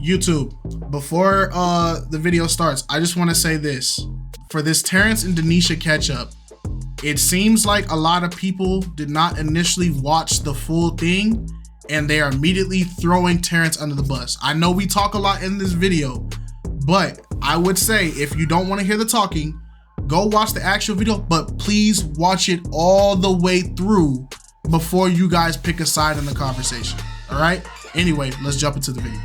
YouTube, before the video starts, I just want to say this. For this Terrance and Denisha catch up, it seems like a lot of people did not initially watch the full thing and they are immediately throwing Terrance under the bus. I know we talk a lot in this video, but I would say if you don't want to hear the talking, go watch the actual video, but please watch it all the way through before you guys pick a side in the conversation. All right? Anyway, let's jump into the video.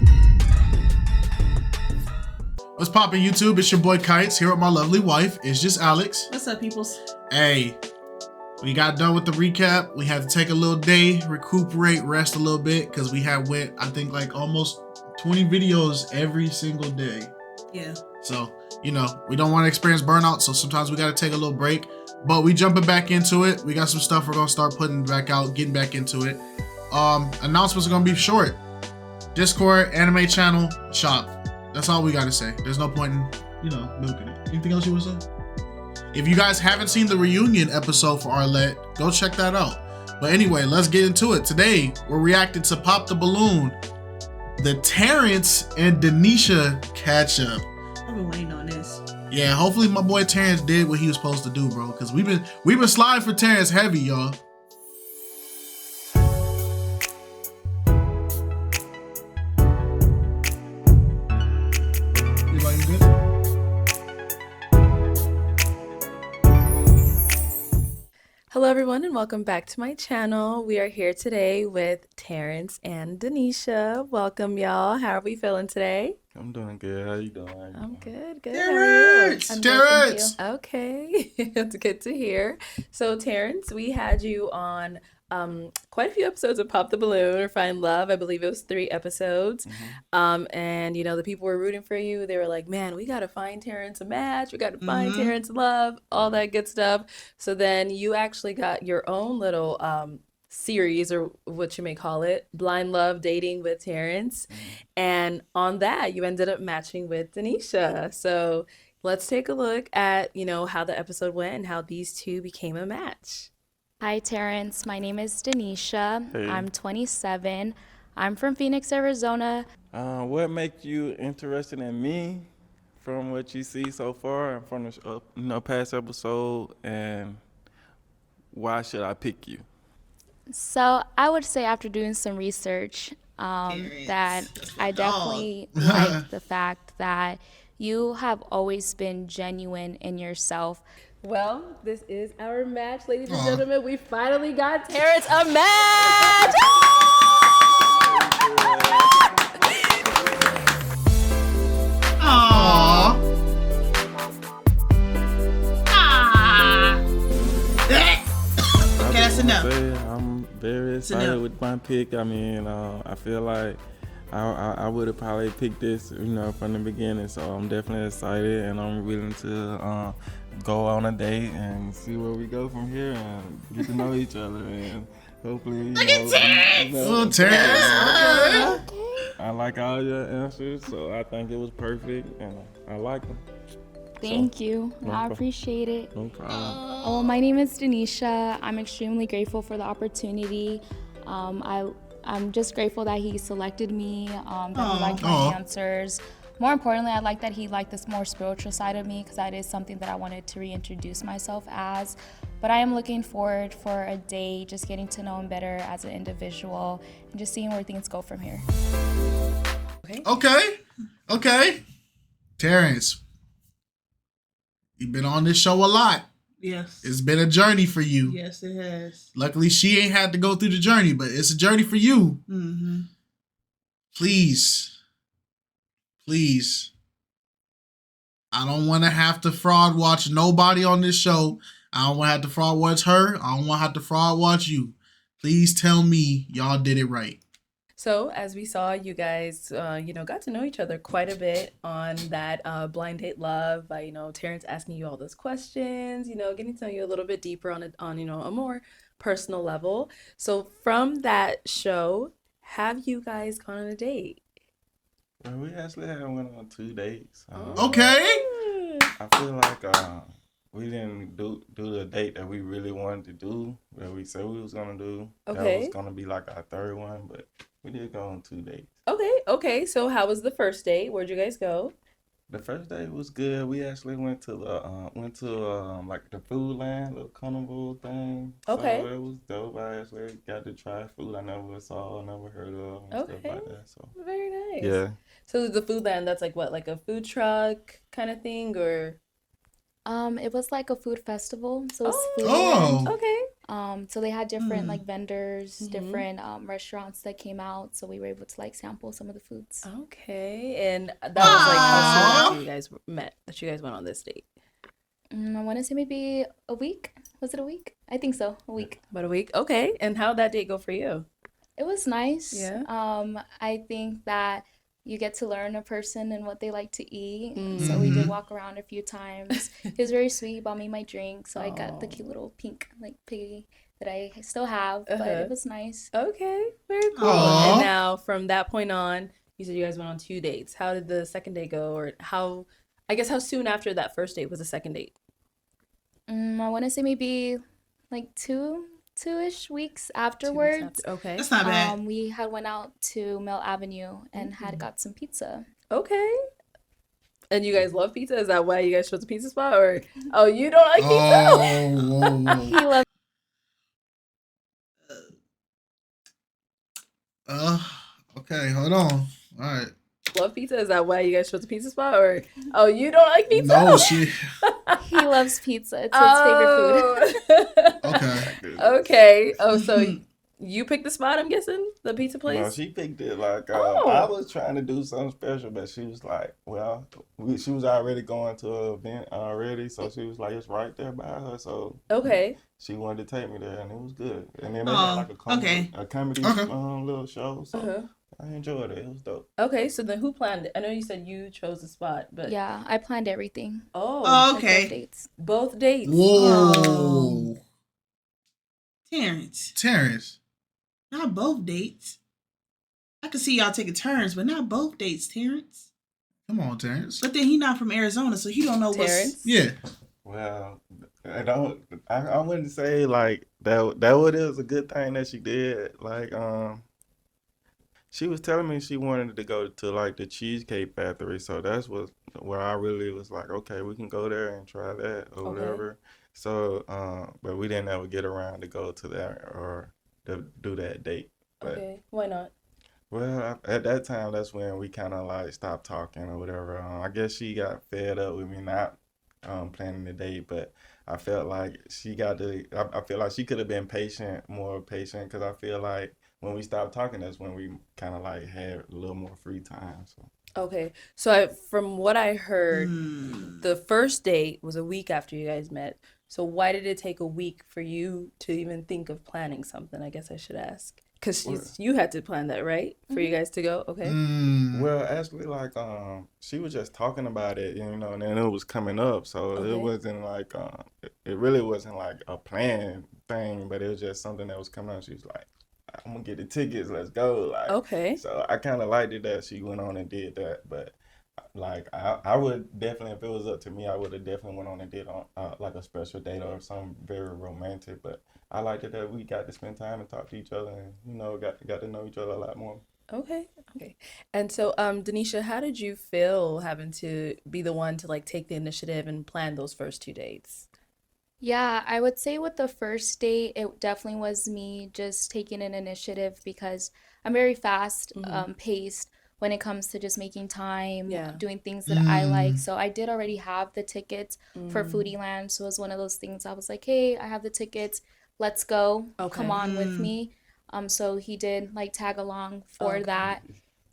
What's poppin' YouTube? It's your boy KiteZz here with my lovely wife. It's just Alex. What's up, peoples? Hey, we got done with the recap. We had to take a little day, recuperate, rest a little bit because we had went, I think, like almost 20 videos every single day. Yeah. So, you know, we don't want to experience burnout, so sometimes we got to take a little break. But we jumping back into it. We got some stuff we're going to start putting back out, getting back into it. Announcements are going to be short. Discord, anime channel, shop. That's all we got to say. There's no point in, you know, milking it. Anything else you would say? If you guys haven't seen the reunion episode for Arlette, go check that out. But anyway, let's get into it. Today, we're reacting to Pop the Balloon, the Terrance and Denisha catch up. I've been waiting on this. Yeah, hopefully my boy Terrance did what he was supposed to do, bro. Because we've been sliding for Terrance heavy, y'all. Hello everyone and welcome back to my channel. We are here today with Terrance and Denisha. Welcome y'all. How are we feeling today? I'm doing good. How you doing? I'm good. Terrance! I'm Terrance! good, thank you. Okay, it's good to hear. So Terrance, we had you on quite a few episodes of Pop the Balloon or Find Love. I believe it was 3 episodes. And you know, the people were rooting for you. They were like, man, we got to find Terrance a match. We got to find Terrance love, all that good stuff. So then you actually got your own little series, or what you may call it, Blind Love Dating with Terrance. And on that, you ended up matching with Denisha. So let's take a look at, you know, how the episode went and how these two became a match. Hi, Terrance. My name is Denisha. Hey. I'm 27. I'm from Phoenix, Arizona. What makes you interested in me from what you see so far and from the past episode, and why should I pick you? So I would say after doing some research that I definitely like the fact that you have always been genuine in yourself. Well, this is our match, ladies and gentlemen. We finally got Terrance a match! Aww. Okay, that's enough. I'm very excited with my pick. I mean, I feel like I would have probably picked this, you know, from the beginning. So I'm definitely excited, and I'm willing to go on a date and see where we go from here and get to know each other, and hopefully, you know, Terrance. I like all your answers, so I think it was perfect, and I like them. Thank you. no I problem. appreciate it. No problem. Oh, my name is Denisha. I'm extremely grateful for the opportunity. I'm just grateful that he selected me, that he liked my answers. More importantly, I like that he liked this more spiritual side of me, because that is something that I wanted to reintroduce myself as. But I am looking forward for a day, just getting to know him better as an individual and just seeing where things go from here. Okay. Terrance, you've been on this show a lot. Yes. It's been a journey for you. Yes, it has. Luckily, she ain't had to go through the journey, but it's a journey for you. Please. I don't want to have to fraud watch nobody on this show. I don't want to have to fraud watch her. I don't want to have to fraud watch you. Please tell me y'all did it right. So as we saw, you guys, you know, got to know each other quite a bit on that blind date love by, you know, Terrance asking you all those questions, you know, getting to know you a little bit deeper on, you know, a more personal level. So from that show, have you guys gone on a date? Well, we actually went on 2 dates. Okay. I feel like we didn't do the date that we really wanted to do, that we said we was gonna do. Okay. That was gonna be like our 3rd one, but We did go on 2 dates. Okay. So how was the first date? Where'd you guys go? The first day was good. We actually went to like the food land, little carnival thing. Okay. So it was dope. I actually got to try food I never saw, never heard of, and stuff Okay. like that. So Very nice. yeah. So the food land, that's like what, like a food truck kind of thing, or? It was like a food festival, so it's food Oh. land. Okay. So they had different like Mm. vendors, Mhm. different restaurants that came out, so we were able to like sample some of the foods. Okay. And that was like how soon Aw. after you guys met that you guys went on this date? I want to say maybe a week. Was it a week? I think so, a week. About a week. Okay. And how'd that date go for you? It was nice. Yeah. I think that you get to learn a person and what they like to eat. So we did Mhm. walk around a few times. He was very sweet, bought me my drink, so I got the Aw. cute little pink like piggy that I still have, but Uh-huh. it was nice. Okay. Very cool. Aw. And now from that point on, you said you guys went on 2 dates. How did the second date go? Or I guess how soon after that first date was the second date? I want to say maybe like two-ish weeks 2 weeks afterwards. after. Okay. That's not bad. We had went out to Mill Avenue and had got some pizza. Okay. And you guys love pizza? Is that why you guys chose a pizza spot? Or you don't like pizza? Oh. He loves Okay, hold on. All right. Love pizza? Is that why you guys chose a pizza spot? Or you don't like pizza? No, she. he loves pizza. It's his favorite food. Okay. Okay. Oh, so you picked the spot, I'm guessing? The pizza place? No, she picked it like Oh. I was trying to do something special, but she was like, well, she was already going to an event already, so she was like, it's right there by her, so Okay. she wanted to take me there, and it was good. And then they Oh, had like okay. a comedy Okay. little show, so Uh-huh. I enjoyed it. It was dope. Okay, so then who planned it? I know you said you chose the spot, but Yeah, I planned everything. oh, Oh, Like both okay. dates. both dates. Whoa. Terrance, Terrance. not both dates. I could see y'all taking turns, but not both dates, Terrance. Come on, Terrance. But then he not from Arizona, so he don't know what's. Terrance? Yeah. Well, I wouldn't say like that is a good thing that she did. Like she was telling me she wanted to go to like the Cheesecake Factory, so that's where I really was like, okay, we can go there and try that or Okay. whatever. So but we didn't ever get around to go to that or to do that date. But Okay, why not? well, at that time, that's when we kind of like stopped talking or whatever. I guess she got fed up with me not planning the date, but I felt like I feel like she could have been more patient, because I feel like when we stopped talking, that's when we kind of like had a little more free time. So Okay, so from what I heard, Hmm. the first date was a week after you guys met. So why did it take a week for you to even think of planning something? I guess I should ask. Because Well- you had to plan that, right? For you guys to go? Okay. Mm. well, actually, like she was just talking about it, and then it was coming up, so Okay. it wasn't like it really wasn't like a planned thing, but it was just something that was coming up. She was like, I'm gonna get the tickets, let's go. Like, Okay. so I kind of liked it that she went on and did that, but like I would definitely, if it was up to me, I would have definitely went on and did like a special date or something very romantic. But I liked it that we got to spend time and talk to each other, and got to know each other a lot more. Okay. And so, Denisha, how did you feel having to be the one to like take the initiative and plan those first 2 dates? Yeah, I would say with the first date, it definitely was me just taking an initiative because I'm very fast paced when it comes to just making time, Yeah. doing things that I like. Mm. So I did already have the tickets for Foodie Land. So it was one of those things I was like, hey, I have the tickets. Let's go. Okay. Come on with Mm. me. So he did like tag along for Okay. that.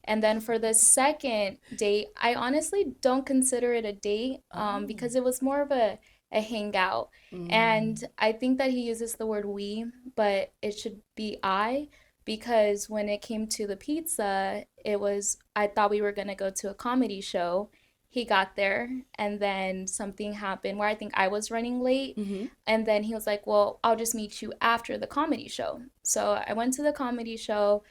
And then for the second date, I honestly don't consider it a date because it was more of a hangout. And I think that he uses the word we, but it should be I, because when it came to the pizza, I thought we were going to go to a comedy show. He got there and then something happened where I think I was running late. And then he was like, well, I'll just meet you after the comedy show. So I went to the comedy show,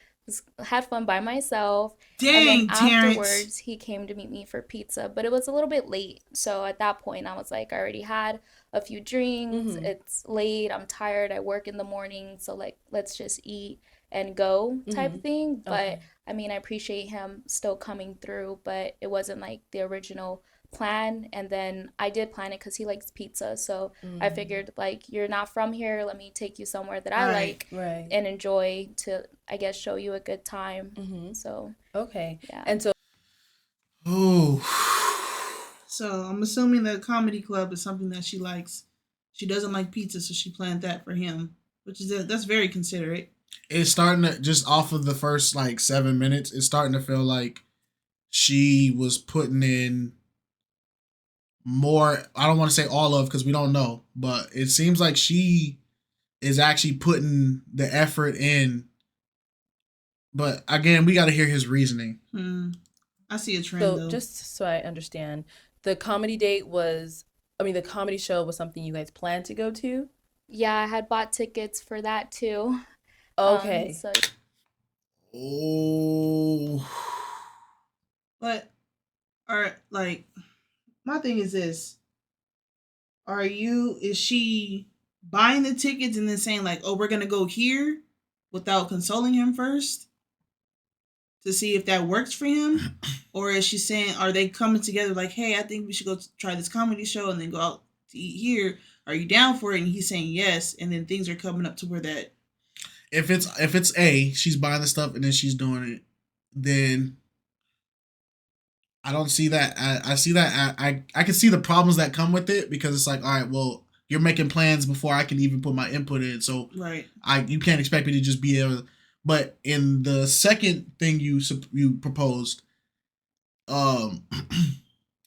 had fun by myself. Dang, And then Terrance. afterwards, he came to meet me for pizza, but it was a little bit late. So at that point, I was like, I already had a few drinks. It's late. I'm tired. I work in the morning. So, like, let's just eat. and go type thing. But I mean, I appreciate him still coming through, but it wasn't like the original plan. And then I did plan it because he likes pizza, so I figured, like, you're not from here, let me take you somewhere that I like and enjoy, to, I guess, show you a good time. So yeah. And so so I'm assuming the comedy club is something that she likes. She doesn't like pizza, so she planned that for him, which is that's very considerate. It's starting to, just off of the first like 7 minutes, it's starting to feel like she was putting in more. I don't want to say all of, because we don't know, but it seems like she is actually putting the effort in. But again, we got to hear his reasoning. I see a trend, so though. just so I understand, the comedy date was, I mean, the comedy show was something you guys planned to go to? Yeah, I had bought tickets for that too. Okay. But, like, my thing is this. Is she buying the tickets and then saying, like, oh, we're going to go here without consulting him first to see if that works for him? Or is she saying, are they coming together like, hey, I think we should go try this comedy show and then go out to eat here? Are you down for it? And he's saying yes, and then things are coming up to where that. If it's A, she's buying the stuff and then she's doing it, then I don't see that. I see that. I can see the problems that come with it, because it's like, all right, well, you're making plans before I can even put my input in. So you can't expect me to just be able. But in the second thing you proposed,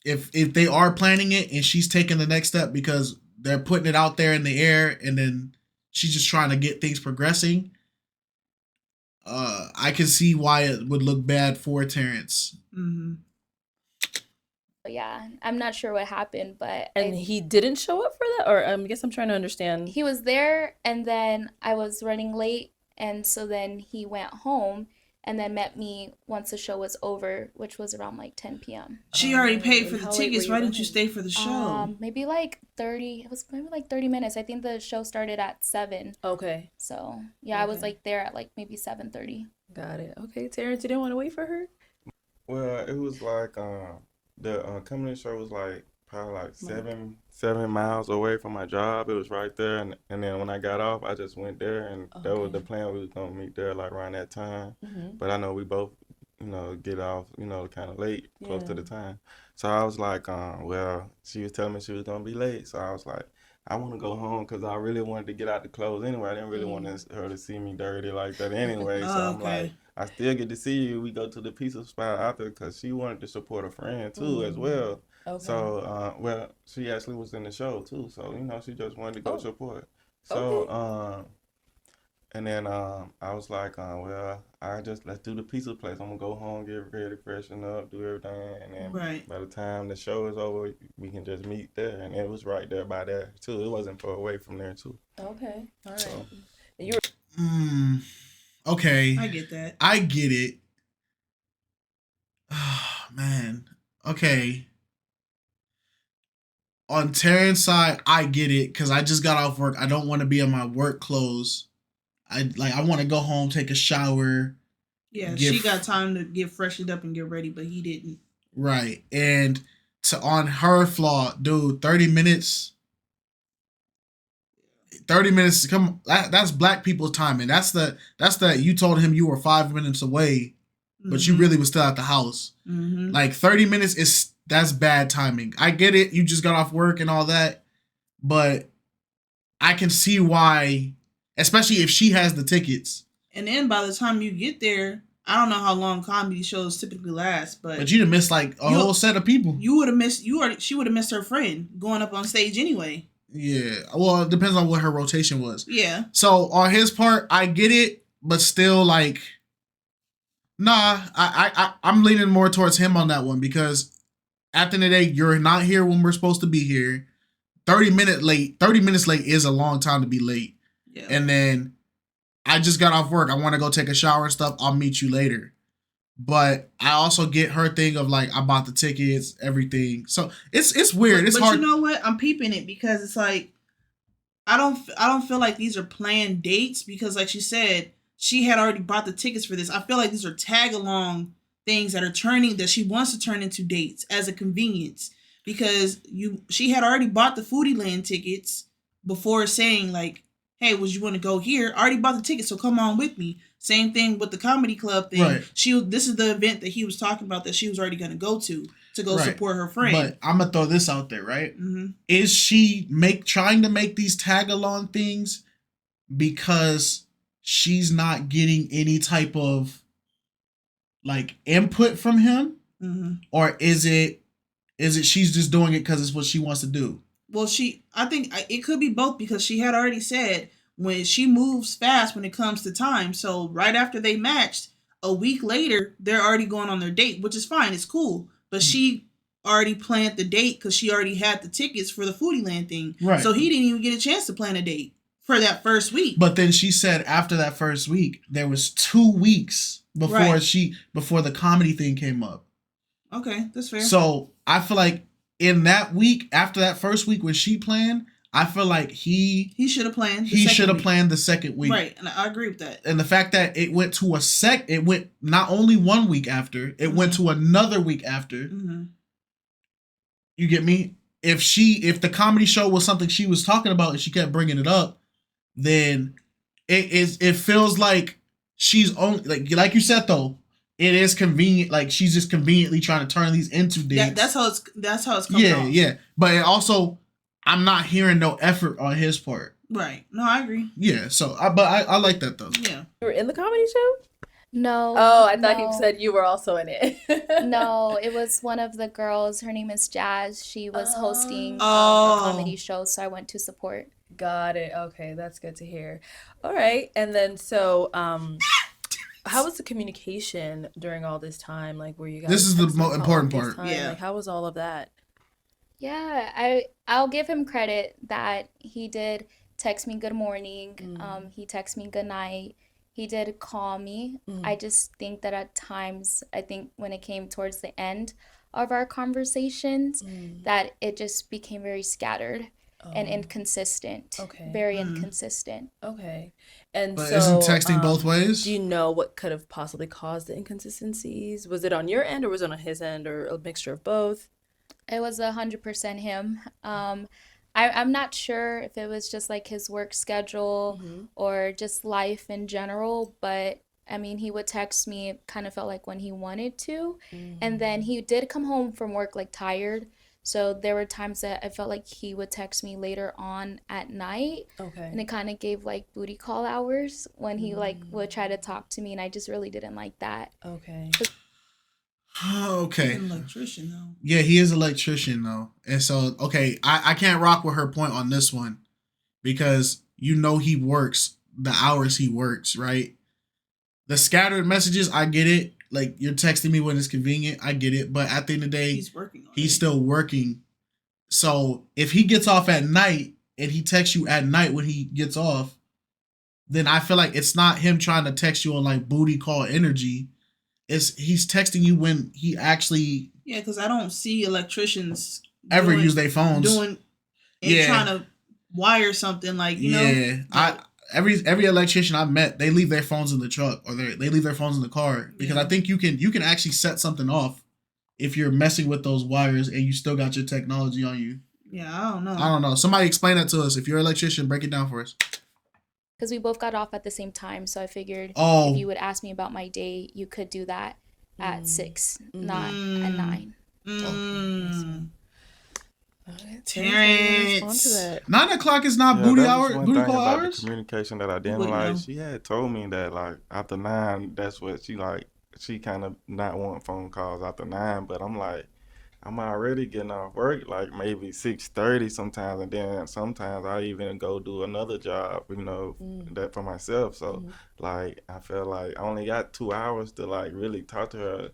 if they are planning it and she's taking the next step because they're putting it out there in the air, and then she's just trying to get things progressing, I can see why it would look bad for Terrance. Yeah, I'm not sure what happened, but he didn't show up for that, or I guess I'm trying to understand. He was there, and then I was running late, and so then he went home and then met me once the show was over, which was around like 10 p.m. She already paid for the tickets. Why didn't you stay for the show? Maybe like 30. It was maybe like 30 minutes. I think the show started at 7. Okay. So yeah, I was like there at like maybe 7:30. Got it. Okay, Terrance, you didn't want to wait for her? Well, it was like the comedy show was like probably like 7 miles away from my job. It was right there, and then when I got off, I just went there, and that was the plan. We was gonna meet there like around that time. But I know we both, get off, kind of late, close to the time. So I was like, well, she was telling me she was gonna be late, so I was like, I want to go home because I really wanted to get out the clothes anyway. I didn't really want her to see me dirty like that anyway. So I'm like, I still get to see you. We go to the pizza spot after because she wanted to support a friend too as well. Okay. So, well, she actually was in the show too. So, she just wanted to go support. So, and then I was like, well, let's do the pizza place. I'm going to go home, get ready, freshen up, do everything. And then by the time the show is over, we can just meet there. And it was right there by there too. It wasn't far away from there too. Okay. All right. So, and you were... Okay. I get that. I get it. Oh, man. Okay. On Terrance's side, I get it because I just got off work. I don't want to be in my work clothes. I want to go home, take a shower. Yeah, she got time to get freshened up and get ready, but he didn't. Right. And on her flaw, dude, 30 minutes. 30 minutes, come. That's black people's timing. That's the you told him you were 5 minutes away, but you really was still at the house. Like 30 minutes that's bad timing. I get it. You just got off work and all that, but I can see why, especially if she has the tickets. And then by the time you get there, I don't know how long comedy shows typically last, but you'd have missed like a whole set of people. You would have missed. She would have missed her friend going up on stage anyway. Yeah. Well, it depends on what her rotation was. Yeah. So on his part, I get it, but still, like, nah. I'm leaning more towards him on that one because at the end of the day, you're not here when we're supposed to be here. 30 minutes late is a long time to be late. Yeah. And then I just got off work. I want to go take a shower and stuff. I'll meet you later. But I also get her thing of like, I bought the tickets, everything. So it's weird. It's hard. But you know what? I'm peeping it because it's like, I don't feel like these are planned dates because like she said, she had already bought the tickets for this. I feel like these are tag along things that she wants to turn into dates as a convenience, because she had already bought the Foodie Land tickets before saying like, hey, would you want to go here? I already bought the ticket, so come on with me. Same thing with the comedy club thing. Right. This is the event that he was talking about that she was already going to go right. support her friend. But I'm going to throw this out there, right? Mm-hmm. Is she trying to make these tag-along things because she's not getting any type of like input from him? Mm-hmm. Or is it she's just doing it because it's what she wants to do? Well, I think it could be both, because she had already said when she moves fast when it comes to time. So right after they matched, a week later, they're already going on their date, which is fine. It's cool. But she already planned the date because she already had the tickets for the Foodie Land thing. Right. So he didn't even get a chance to plan a date for that first week. But then she said after that first week, there was 2 weeks before right. before the comedy thing came up. Okay, that's fair. So I feel like in that week, after that first week when she planned, I feel like he should have planned. He should have planned the second week, right? And I agree with that. And the fact that it went to it went not only 1 week after, it mm-hmm. went to another week after. Mm-hmm. You get me? If the comedy show was something she was talking about and she kept bringing it up, then it feels like she's only like you said though. It is convenient, like she's just conveniently trying to turn these into dates. That's how it's coming off. Yeah. But it also, I'm not hearing no effort on his part. Right. No, I agree. Yeah. So, I like that though. Yeah. You were in the comedy show? No. Oh, I thought you said you were also in it. No, it was one of the girls. Her name is Jazz. She was hosting a comedy show, so I went to support. Got it. Okay, that's good to hear. All right, and then so how was the communication during all this time? Like, were you guys? This is the most important part. Yeah. Like, how was all of that? Yeah, I'll give him credit that he did text me good morning. He texted me good night. He did call me. I just think that at times, when it came towards the end of our conversations, that it just became very scattered and inconsistent. Okay. Very inconsistent. Okay. But isn't texting both ways? Do you know what could have possibly caused the inconsistencies? Was it on your end or was it on his end, or a mixture of both? It was 100% him. I'm not sure if it was just like his work schedule or just life in general, but I mean, he would text me, it kind of felt like when he wanted to. And then he did come home from work like tired. So there were times that I felt like he would text me later on at night. Okay. And it kind of gave like booty call hours when he like would try to talk to me, and I just really didn't like that. Okay. Okay. He's an electrician though. Yeah, he is an electrician though. And so, okay, I can't rock with her point on this one, because he works the hours he works, right? The scattered messages, I get it. Like, you're texting me when it's convenient, I get it. But at the end of the day, he's still working. So if he gets off at night and he texts you at night when he gets off, then I feel like it's not him trying to text you on like booty call energy. He's texting you when he actually... Yeah, because I don't see electricians ever use their phones. Trying to wire something, like, you know? Yeah, every electrician I've met, they leave their phones in the truck, or they leave their phones in the car, because I think you can actually set something off if you're messing with those wires and you still got your technology on you. Yeah, I don't know. Somebody explain that to us. If you're an electrician, break it down for us. Because we both got off at the same time, so I figured if you would ask me about my day, you could do that at 6, not at 9. Terrance. 9 o'clock is not booty hour. Booty call hours. The communication that I didn't like. She had told me that like after 9, that's what she like. She kind of not want phone calls after 9, but I'm like, I'm already getting off work like maybe 6:30 sometimes, and then sometimes I even go do another job, that for myself. So like I feel like I only got 2 hours to like really talk to her,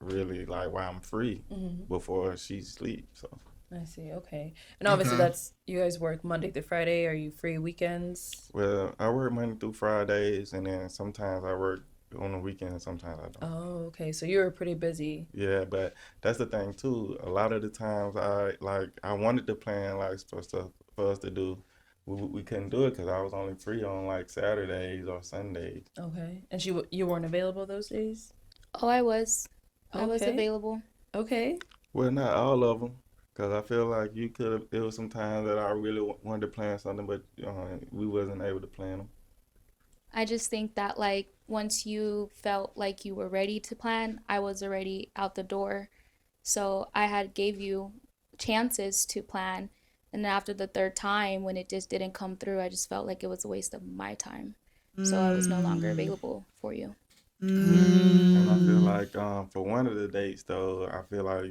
really like while I'm free before she sleeps. So I see. Okay, and obviously that's, you guys work Monday through Friday. Are you free weekends? Well, I work Monday through Fridays, and then sometimes I work on the weekend, sometimes I don't. Oh, okay. So you're pretty busy. Yeah, but that's the thing too. A lot of the times I wanted to plan like for stuff for us to do, we couldn't do it because I was only free on like Saturdays or Sundays. Okay. And you weren't available those days? Oh, I was. I was Okay. available. Okay. Well, not all of them, because I feel like you could have. There was some times that I really wanted to plan something, but we wasn't able to plan them. I just think that like once you felt like you were ready to plan, I was already out the door. So I had gave you chances to plan, and then after the third time when it just didn't come through, I just felt like it was a waste of my time. So I was no longer available for you. And I feel like for one of the dates though, I feel like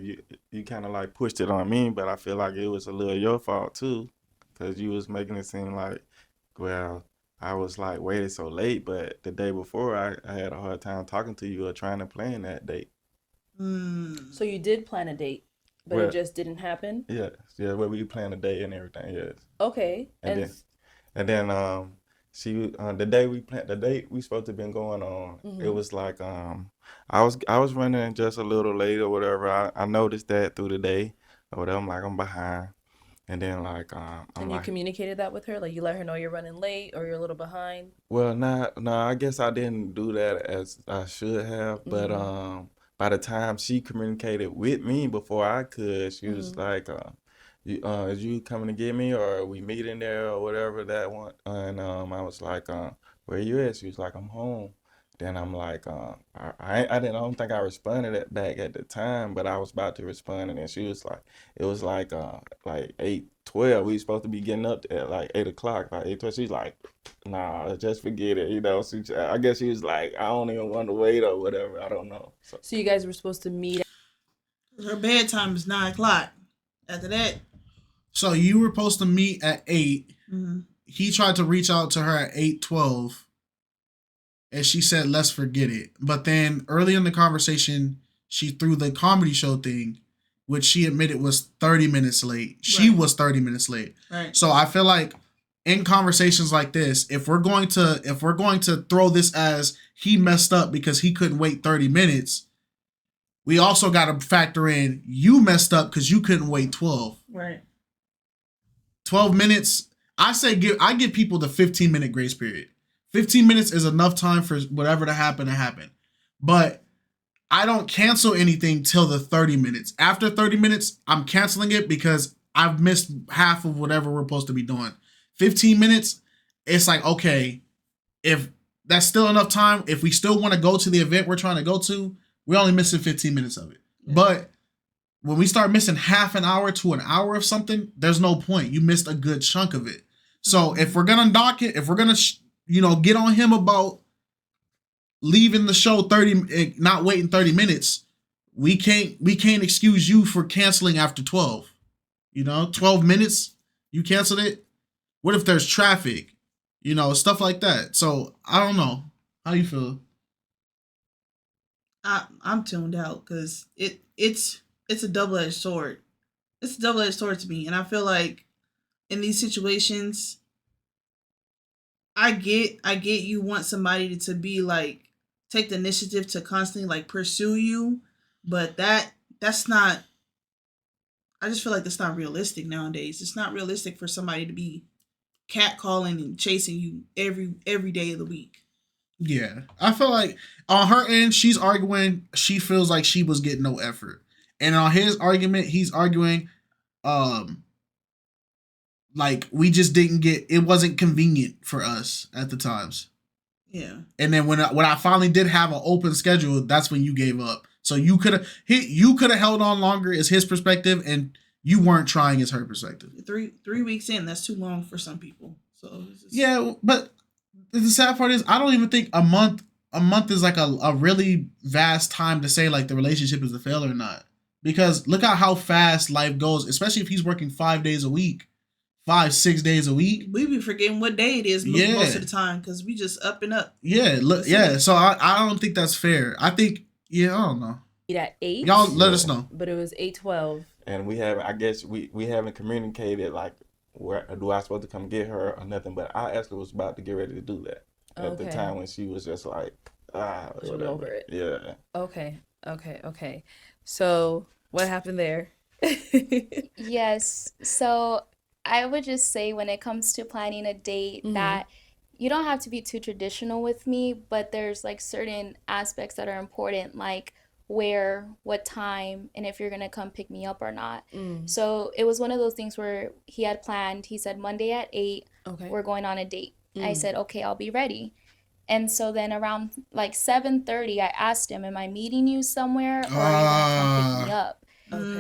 you kind of like pushed it on me, but I feel like it was a little your fault too, because you was making it seem like, well, I was like waiting so late, but the day before I had a hard time talking to you or trying to plan that date. So you did plan a date, but Well, it just didn't happen? yes, yeah, where we planned a date and everything, yes. Okay. And then she the date we supposed to been going on. It was like I was running just a little late or whatever. I noticed that through the day or whatever. I'm like I'm behind, and then like I'm And you like, communicated that with her? Like you let her know you're running late or you're a little behind? well, no, I guess I didn't do that as I should have. But by the time she communicated with me before I could, she was like, is you coming to get me or are we meeting there or whatever that one? And I was like, where you at? She was like, I'm home. Then I'm like, I don't think I responded back at the time, but I was about to respond, and then she was like, it was like 8:12. We supposed to be getting up at like 8 o'clock, like 8:12. She's like, nah, just forget it, you know. I guess she was like, I don't even want to wait or whatever. I don't know. So you guys were supposed to meet. Her bedtime is 9 o'clock. After that, So you were supposed to meet at 8. He tried to reach out to her at 8:12. And she said, let's forget it. But then early in the conversation, she threw the comedy show thing, which she admitted was 30 minutes late. She was 30 minutes late. right. So I feel like in conversations like this, if we're going to throw this as he messed up because he couldn't wait 30 minutes, we also got to factor in you messed up because you couldn't wait 12. Right. 12 minutes. I give people the 15-minute grace period. 15 minutes is enough time for whatever to happen. But I don't cancel anything till the 30 minutes. After 30 minutes, I'm canceling it because I've missed half of whatever we're supposed to be doing. 15 minutes, it's like, okay, if that's still enough time, if we still want to go to the event we're trying to go to, we're only missing 15 minutes of it. Yeah. But when we start missing half an hour to an hour of something, there's no point. You missed a good chunk of it. So if we're going to dock it, if we're going to get on him about leaving the show not waiting 30 minutes. We can't excuse you for canceling after 12. 12 minutes, you canceled it. What if there's traffic? Stuff like that. So I don't know. How you feel? I'm tuned out because it's a double-edged sword. It's a double-edged sword to me, and I feel like in these situations, I get you want somebody to be like take the initiative to constantly like pursue you, but that's not. I just feel like that's not realistic nowadays. It's not realistic for somebody to be catcalling and chasing you every day of the week. Yeah, I feel like on her end, she's arguing she feels like she was getting no effort, and on his argument, he's arguing, like we just didn't get. It wasn't convenient for us at the times. Yeah. And then when I finally did have an open schedule, that's when you gave up. So you could have held on longer is his perspective, and you weren't trying as her perspective. 3 weeks in, that's too long for some people. So yeah, but the sad part is I don't even think a month is like a really vast time to say like the relationship is a failure or not. Because look at how fast life goes, especially if he's working 5 days a week, 5-6 days a week. We be forgetting what day it is most of the time because we just up and up. Yeah, so I don't think that's fair. I think I don't know. At 8. Y'all let us know. But it was 8:12. And we haven't communicated like where do I supposed to come get her or nothing. But I actually was about to get ready to do that at the time when she was just like whatever. Over it. Yeah. Okay. So what happened there? Yes. So I would just say when it comes to planning a date that you don't have to be too traditional with me, but there's like certain aspects that are important, like where, what time, and if you're gonna come pick me up or not. So it was one of those things where he had planned, he said Monday at 8, we're going on a date. I said, okay, I'll be ready. And so then around like 7:30, I asked him, am I meeting you somewhere or are you gonna come pick me up?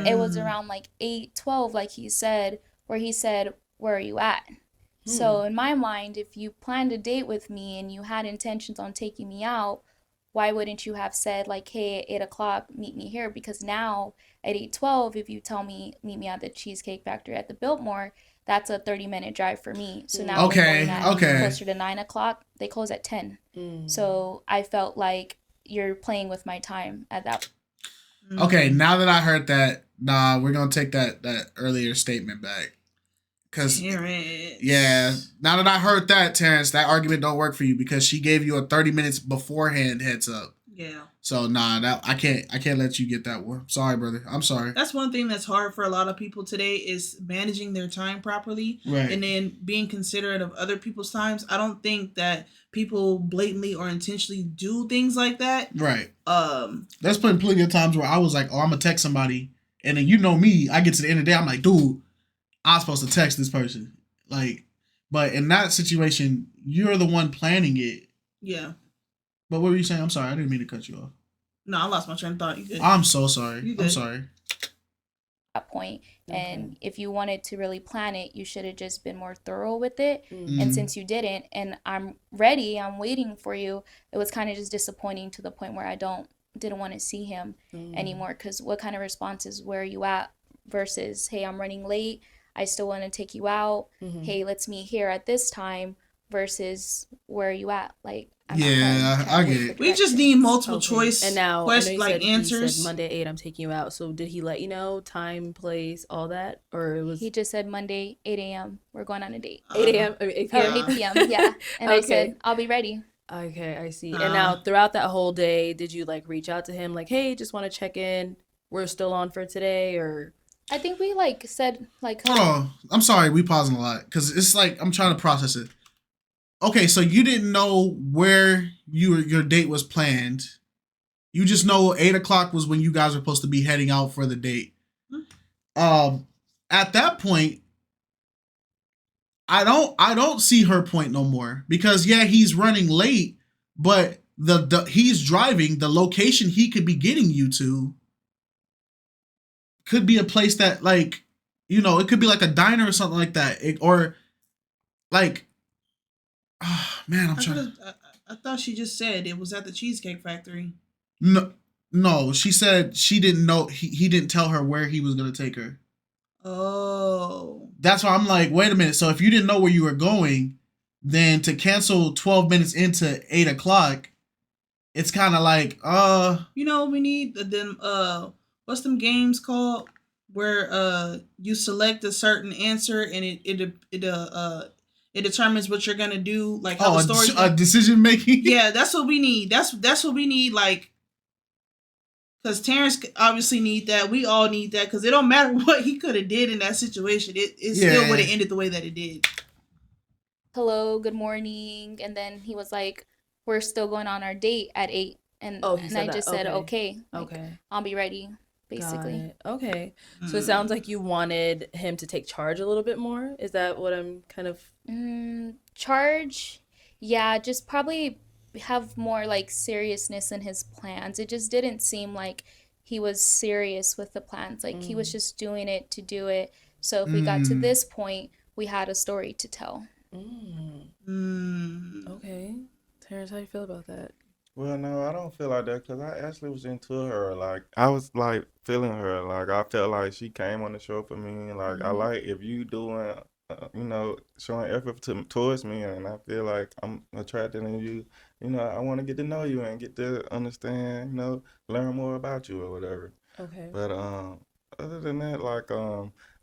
It was around like 8:12, like he said, where he said, where are you at? So in my mind, if you planned a date with me and you had intentions on taking me out, why wouldn't you have said like, hey, at 8 o'clock, meet me here? Because now at 8:12, if you tell me, meet me at the Cheesecake Factory at the Biltmore, that's a 30-minute drive for me. So now we're going at closer to 9 o'clock. They close at 10. So I felt like you're playing with my time at that point. Okay, now that I heard that, nah, we're going to take that earlier statement back. Because, yeah, now that I heard that, Terrance, that argument don't work for you because she gave you a 30 minutes beforehand heads up. Yeah. So, nah, I can't let you get that one. Sorry, brother. I'm sorry. That's one thing that's hard for a lot of people today is managing their time properly. Right. And then being considerate of other people's times. I don't think that people blatantly or intentionally do things like that. Right. There's been plenty of times where I was like, oh, I'm going to text somebody. And then you know me, I get to the end of the day, I'm like, dude, I was supposed to text this person. Like, but in that situation, you're the one planning it. Yeah. But what were you saying? I'm sorry. I didn't mean to cut you off. No, I lost my train of thought. You good? I'm so sorry. I'm sorry. That point. And if you wanted to really plan it, you should have just been more thorough with it. And since you didn't, and I'm ready, I'm waiting for you, it was kind of just disappointing to the point where I didn't want to see him anymore. Because what kind of responses, where are you at, versus, hey, I'm running late, I still want to take you out, hey, let's meet here at this time, versus where are you at? Like, I get it. We just need multiple choice and now questions, like answers. He said Monday 8, I'm taking you out. So did he let you know time, place, all that, or it was? He just said Monday 8 a.m. We're going on a date. 8 a.m. I mean 8 p.m. 8 p.m. Yeah, and I said I'll be ready. Okay, I see. And now throughout that whole day, did you like reach out to him like, hey, just want to check in? We're still on for today, or? I think we like said like. Hold on, I'm sorry, we pausing a lot because it's like I'm trying to process it. Okay, so you didn't know where your date was planned. You just know 8 o'clock was when you guys were supposed to be heading out for the date. At that point, I don't see her point no more because yeah, he's running late, but he's driving. The location he could be getting you to could be a place that like, you know, it could be like a diner or something like that, or like. Oh, man, I thought she just said it was at the Cheesecake Factory. No, she said she didn't know. He didn't tell her where he was going to take her. Oh. That's why I'm like, wait a minute. So if you didn't know where you were going, then to cancel 12 minutes into 8 o'clock, it's kind of like, You know, we need them, what's them games called? Where you select a certain answer and it determines what you're gonna do, like how the story. Decision making. Yeah, that's what we need. That's what we need. Like, because Terrance obviously need that. We all need that because it don't matter what he could have did in that situation. It still would have ended the way that it did. Hello, good morning, and then he was like, "We're still going on our date at 8." And I just said, "Okay, I'll be ready." Basically. Okay. So it sounds like you wanted him to take charge a little bit more. Is that what I'm kind of... Charge? Yeah, just probably have more like seriousness in his plans. It just didn't seem like he was serious with the plans. Like he was just doing it to do it. So if we got to this point, we had a story to tell. Okay. Terrance, how do you feel about that? Well, no, I don't feel like that because I actually was into her. Like, I was, like, feeling her. Like, I felt like she came on the show for me. Like, I like if you doing, you know, showing effort towards me, and I feel like I'm attracted in you. You know, I want to get to know you and get to understand, you know, learn more about you or whatever. Okay. But other than that, like,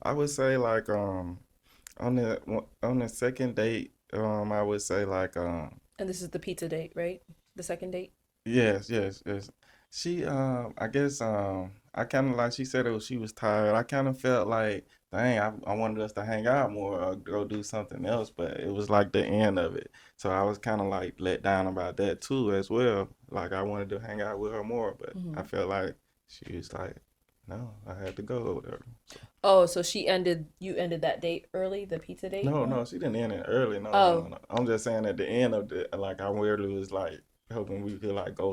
I would say, like, on the second date, I would say, like, And this is the pizza date, right? The second date? Yes. She, I guess, I kind of like, she said she was tired. I kind of felt like dang, I wanted us to hang out more or go do something else, but it was like the end of it. So I was kind of like let down about that too as well. Like I wanted to hang out with her more, but I felt like she was like, no, I had to go over there. Oh, so you ended that date early, the pizza date? No, she didn't end it early. No, Oh. no. I'm just saying at the end of the, like I really was like hoping we could like go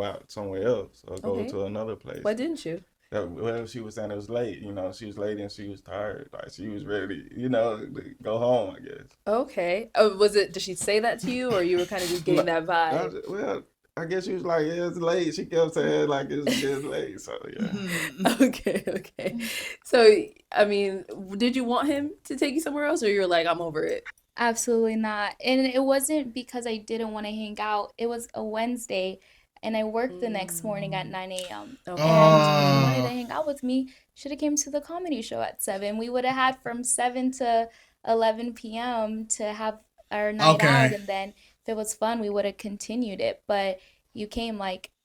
out somewhere else or go to another place. Why didn't you? Well, she was saying it was late. She was late and she was tired. Like she was ready, to go home, I guess. Okay. Did she say that to you, or you were kind of just getting that vibe? Well, I guess she was like, yeah, it's late. She kept saying like it's late. So yeah. Okay. So, I mean, did you want him to take you somewhere else, or you were like, I'm over it? Absolutely not. And it wasn't because I didn't want to hang out. It was a Wednesday and I worked the next morning at 9 a.m. Okay. And if you wanted to hang out with me, should have came to the comedy show at 7. We would have had from 7 to 11 p.m. to have our night out. And then if it was fun, we would have continued it. But you came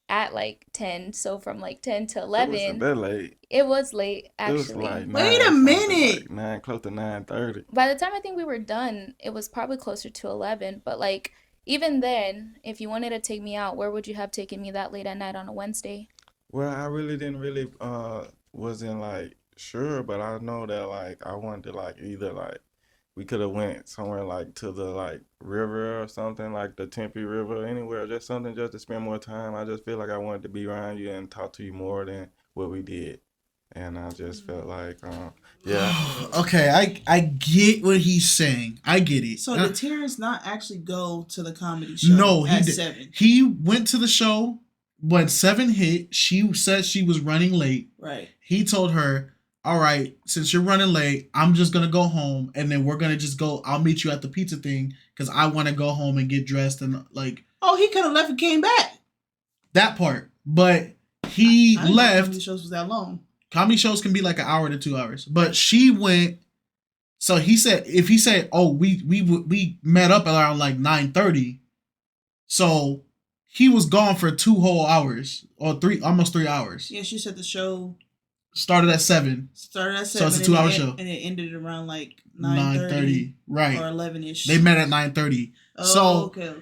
at 10. So from 10 to 11. It wasn't that late. It was late, actually. It was like Wait a minute. Like 9, close to 9:30. By the time I think we were done, it was probably closer to 11. But even then, if you wanted to take me out, where would you have taken me that late at night on a Wednesday? Well, I really didn't wasn't sure, but I know that I wanted to either we could have went somewhere to the river or something, like the Tempe River, anywhere, just something just to spend more time. I just feel like I wanted to be around you and talk to you more than what we did. And I just felt like, yeah. Okay, I get what he's saying. I get it. So did Terrance not actually go to the comedy show? No, he at did. 7? He went to the show when 7 hit. She said she was running late. Right. He told her, all right, since you're running late, I'm just going to go home. And then we're going to just go. I'll meet you at the pizza thing because I want to go home and get dressed and Oh, he could have left and came back. That part. But he I didn't know left. comedy shows was that long. Comedy shows can be like an hour to 2 hours. But she went. So he said, if he said, oh, we met up around 9:30. So he was gone for 2 whole hours or almost 3 hours. Yeah, she said the show started at 7. So it's a 2-hour show. And it ended around 9:30. Right. Or 11ish. They met at 9:30. Oh, so okay.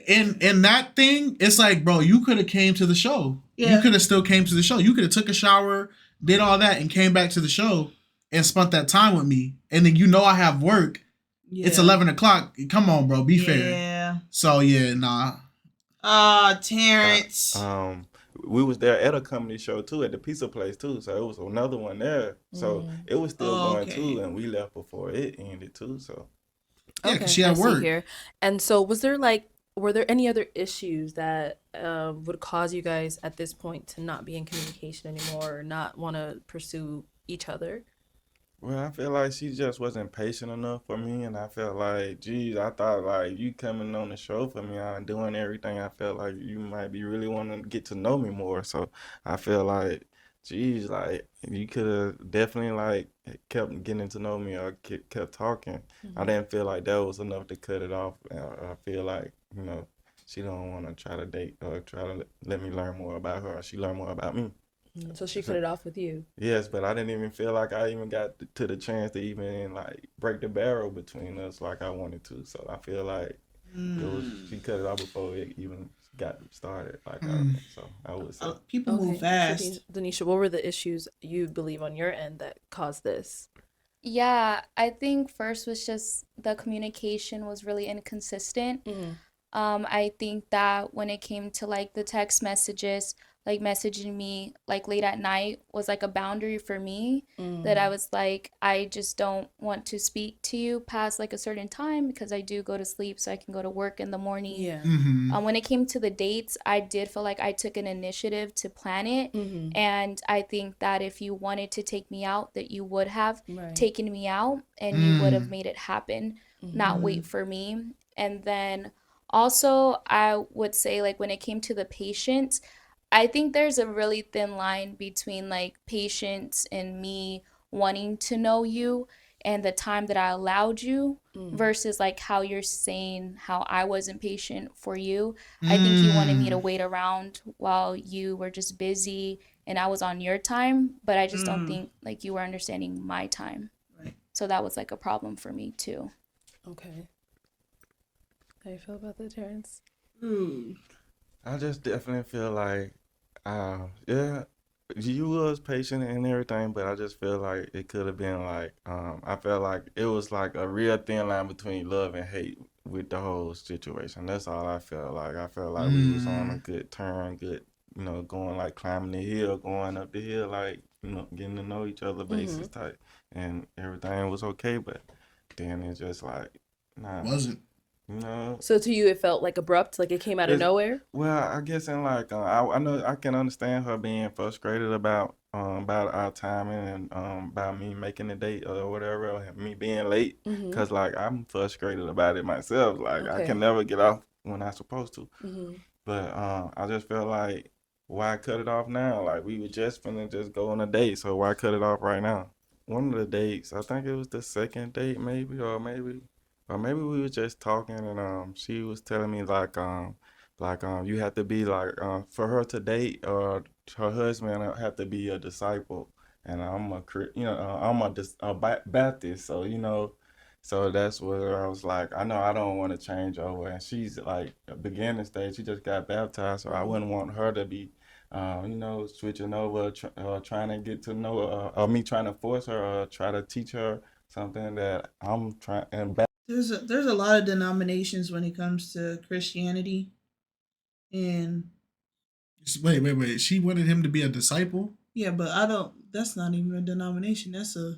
In that thing, it's bro, you could have came to the show. Yeah. You could have still came to the show. You could have took a shower, did all that, and came back to the show and spent that time with me. And then I have work. Yeah. It's 11 o'clock. Come on, bro. Be fair. Yeah. So yeah, nah. Terrance. We was there at a comedy show too, at the pizza place too. So it was another one there. So it was still going too, and we left before it ended too. So yeah, because she had work. Here. And so were there any other issues that would cause you guys at this point to not be in communication anymore or not want to pursue each other? Well, I feel like she just wasn't patient enough for me, and I felt like, geez, I thought you coming on the show for me, I'm doing everything. I felt like you might be really wanting to get to know me more. So I feel like, geez, you could have definitely kept getting to know me or kept talking. I didn't feel like that was enough to cut it off. I feel like, she don't want to try to date or try to let me learn more about her or she learn more about me. So she cut it off with you. Yes, but I didn't even feel like I even got to the chance to even break the barrel between us like I wanted to. So I feel like she cut it off before it even got started. So I would say people move fast. So, Denisha, what were the issues you believe on your end that caused this? Yeah, I think first was just the communication was really inconsistent. I think that when it came to the text messages, messaging me late at night was a boundary for me that I was I just don't want to speak to you past a certain time because I do go to sleep so I can go to work in the morning. Yeah. When it came to the dates, I did feel like I took an initiative to plan it. And I think that if you wanted to take me out, that you would have taken me out and you would have made it happen, not wait for me. And then also I would say when it came to the patience, I think there's a really thin line between patience and me wanting to know you and the time that I allowed you versus how you're saying how I wasn't patient for you. I think you wanted me to wait around while you were just busy and I was on your time, but I just don't think you were understanding my time. So that was like a problem for me too. Okay. How you feel about that, Terrance? I just definitely feel like, yeah, you was patient and everything, but I just feel like it could have been like, I felt like it was like a real thin line between love and hate with the whole situation. That's all I felt like. I felt like we was on a good turn, good, going like climbing the hill, going up the hill, like, getting to know each other basis type, and everything was okay, but then it's just like, nah, Wasn't. So to you, it felt like abrupt, like it came out of nowhere? Well, I guess in like I know I can understand her being frustrated about our timing and about me making the date or whatever, or me being late, cause like I'm frustrated about it myself. Like I can never get off when I'm supposed to. But I just feel like, why cut it off now? Like we were just finna just go on a date, so why cut it off right now? One of the dates, I think it was the second date, maybe we were just talking, and she was telling me like you have to be like for her to date, or her husband have to be a disciple, and I'm a Baptist, so so that's where I was like, I know I don't want to change over, and she's like a beginning stage. She just got baptized, so I wouldn't want her to be, switching over, trying to get to know, or me trying to force her, or try to teach her something that I'm trying and. There's a lot of denominations when it comes to Christianity, and Wait. She wanted him to be a disciple. yeah, but I don't. That's not even a denomination. That's a.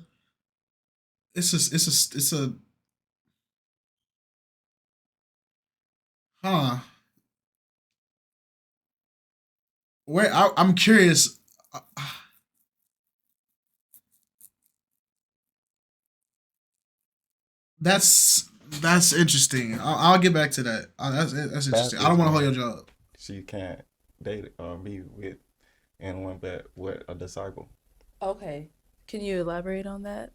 It's a. Huh. Wait, I'm curious. That's interesting. I'll get back to that. That's interesting. I don't want to hold your job. She can't date or be with anyone but with a disciple. Okay. Can you elaborate on that?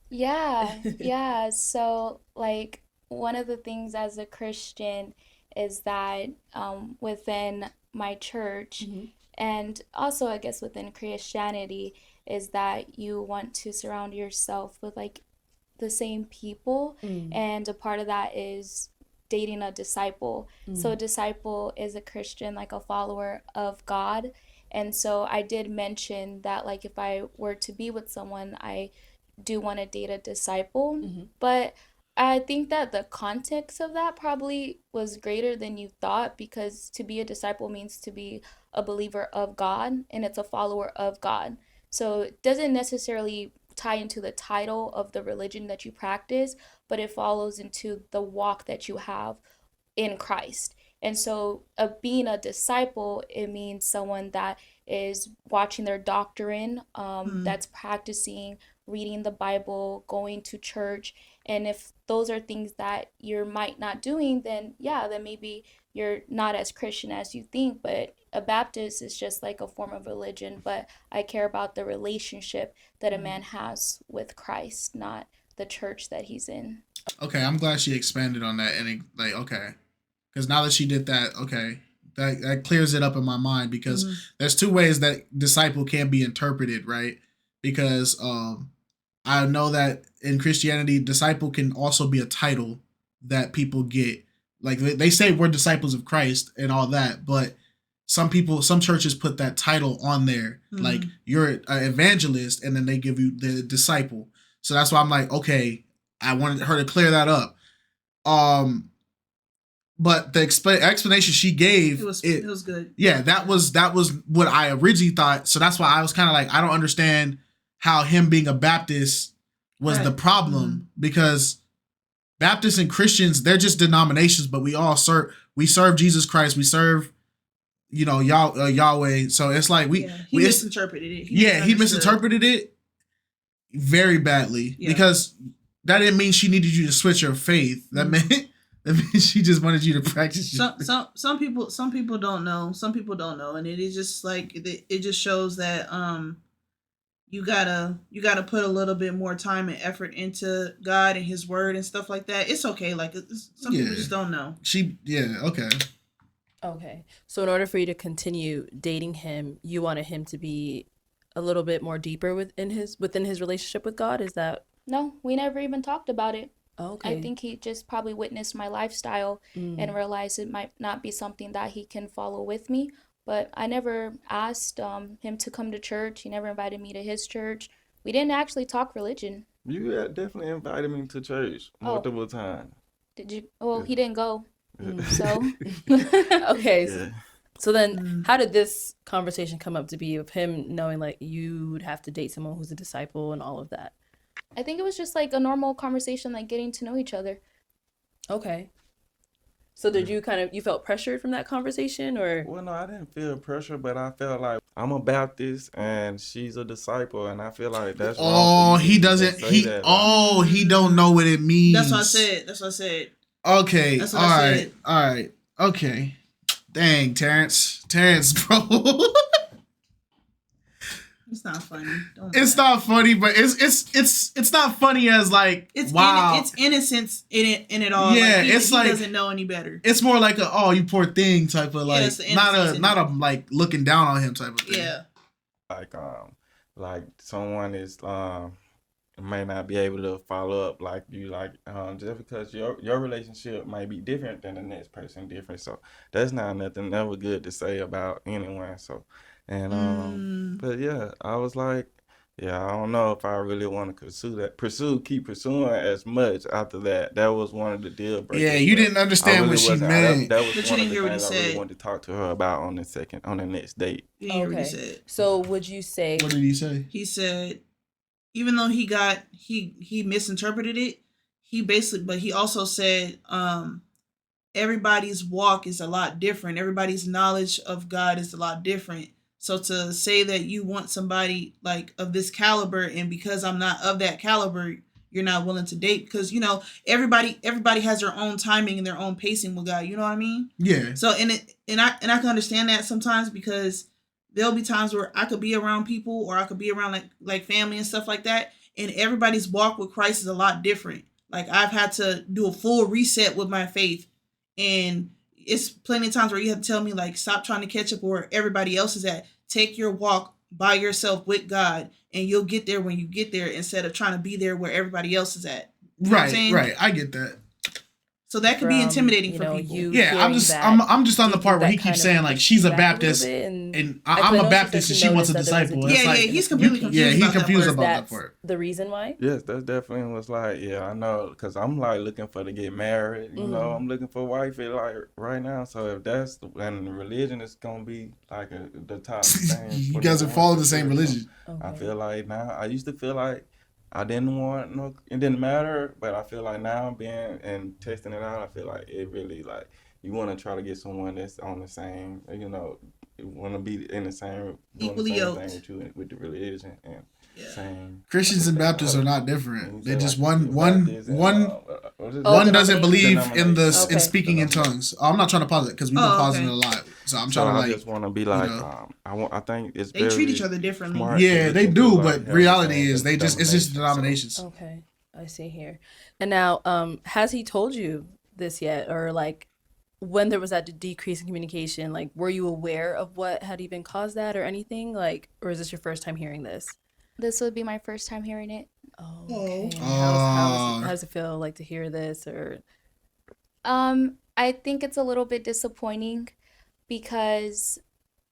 Yeah. So, like, one of the things as a Christian is that within my church, and also, I guess, within Christianity, is that you want to surround yourself with, like, the same people. And a part of that is dating a disciple. So, a disciple is a Christian, like a follower of God. And so, I did mention that, like, if I were to be with someone, I do want to date a disciple, but I think that the context of that probably was greater than you thought, because to be a disciple means to be a believer of God, and it's a follower of God. So it doesn't necessarily tie into the title of the religion that you practice, but it follows into the walk that you have in Christ. And so being a disciple, it means someone that is watching their doctrine, that's practicing reading the Bible, going to church. And if those are things that you might not doing, then then maybe you're not as Christian as you think. But a Baptist is just like a form of religion, but I care about the relationship that a man has with Christ, not the church that he's in. Okay, I'm glad she expanded on that, and okay, because now that she did that, okay, that clears it up in my mind, because there's two ways that disciple can be interpreted, right? Because I know that in Christianity, disciple can also be a title that people get. Like they say we're disciples of Christ and all that, but some churches put that title on there, like you're an evangelist, and then they give you the disciple. So that's why I'm like, okay, I wanted her to clear that up. But the explanation she gave, it was good. Yeah, that was what I originally thought. So that's why I was kind of like, I don't understand how him being a Baptist was the problem, because Baptists and Christians, they're just denominations, but we serve Jesus Christ. We serve, Yahweh. So it's like he misinterpreted it. He misinterpreted it very badly, because that didn't mean she needed you to switch your faith. That meant she just wanted you to practice. Some people don't know. Some people don't know, and it is just like it just shows that you gotta put a little bit more time and effort into God and His Word and stuff like that. It's okay. Like some people just don't know. Okay. So in order for you to continue dating him, you wanted him to be a little bit more deeper within his relationship with God. Is that No, we never even talked about it. Okay. I think he just probably witnessed my lifestyle and realized it might not be something that he can follow with me. But I never asked him to come to church. He never invited me to his church. We didn't actually talk religion. You had definitely invited me to church multiple times. Did you? Well, Yeah. he didn't go. So. Okay. Yeah. So then how did this conversation come up to be of him knowing like you would have to date someone who's a disciple and all of that? I think it was just like a normal conversation, like getting to know each other. Okay. So did you you felt pressured from that conversation or? Well, no, I didn't feel pressure, but I felt like I'm a Baptist and she's a disciple, and I feel like that's wrong. He doesn't. He don't know what it means. That's what I said. Okay. That's what I said. All right. Okay. Dang, Terrance, bro. It's not funny. It's not funny, but it's not funny as like wow. It's innocence in it all. Yeah, like, he doesn't know any better. It's more like a you poor thing type of like not a it. like looking down on him type of thing. Yeah. Like someone is may not be able to follow up like you just because your relationship might be different than the next person different, so that's not nothing ever good to say about anyone. So and but yeah, I was like, yeah, I don't know if I really want to keep pursuing as much after that. That was one of the deal breakers. Yeah, you didn't understand what she meant. That was but one you of didn't the hear what he things I said. really wanted to talk to her about on the next date. You didn't hear what he said. So would you say? What did he say? He said, even though he misinterpreted it, he also said, everybody's walk is a lot different. Everybody's knowledge of God is a lot different. So to say that you want somebody like of this caliber, and because I'm not of that caliber, you're not willing to date, because everybody has their own timing and their own pacing with God. You know what I mean? Yeah. So and I can understand that sometimes, because there'll be times where I could be around people, or I could be around like family and stuff like that, and everybody's walk with Christ is a lot different. Like I've had to do a full reset with my faith, and it's plenty of times where you have to tell me like, stop trying to catch up where everybody else is at. Take your walk by yourself with God, and you'll get there when you get there, instead of trying to be there where everybody else is at. You know what I'm saying? Right. I get that. So that could be intimidating for people. Yeah, I'm just on the part where he keeps saying like she's a Baptist and I'm a Baptist and she wants a disciple. Yeah, he's completely confused. Yeah, he's confused about that part. The reason why? Yes, that definitely was like, yeah, I know, because I'm like looking for to get married. You know, I'm looking for wifey like right now. So if that's and religion is gonna be like the top thing. You guys are following the same religion. Okay. I feel like now I used to feel like I didn't want it didn't matter, but I feel like now being and testing it out, I feel like it really like you want to try to get someone that's on the same, want to be in the same equally yoked thing with you with the religion and same. Christians and Baptists are not different. They just one doesn't believe in in speaking in tongues. I'm not trying to pause it because we've been pausing it a lot. So I'm trying to like. I just want to be like I think it's they treat each other differently. Yeah, they do, but reality is it's just denominations. So. Okay, I see here. And now, has he told you this yet, or like when there was that decrease in communication? Like, were you aware of what had even caused that, or anything? Like, or is this your first time hearing this? This would be my first time hearing it. Oh, okay. How does it feel like to hear this? Or I think it's a little bit disappointing because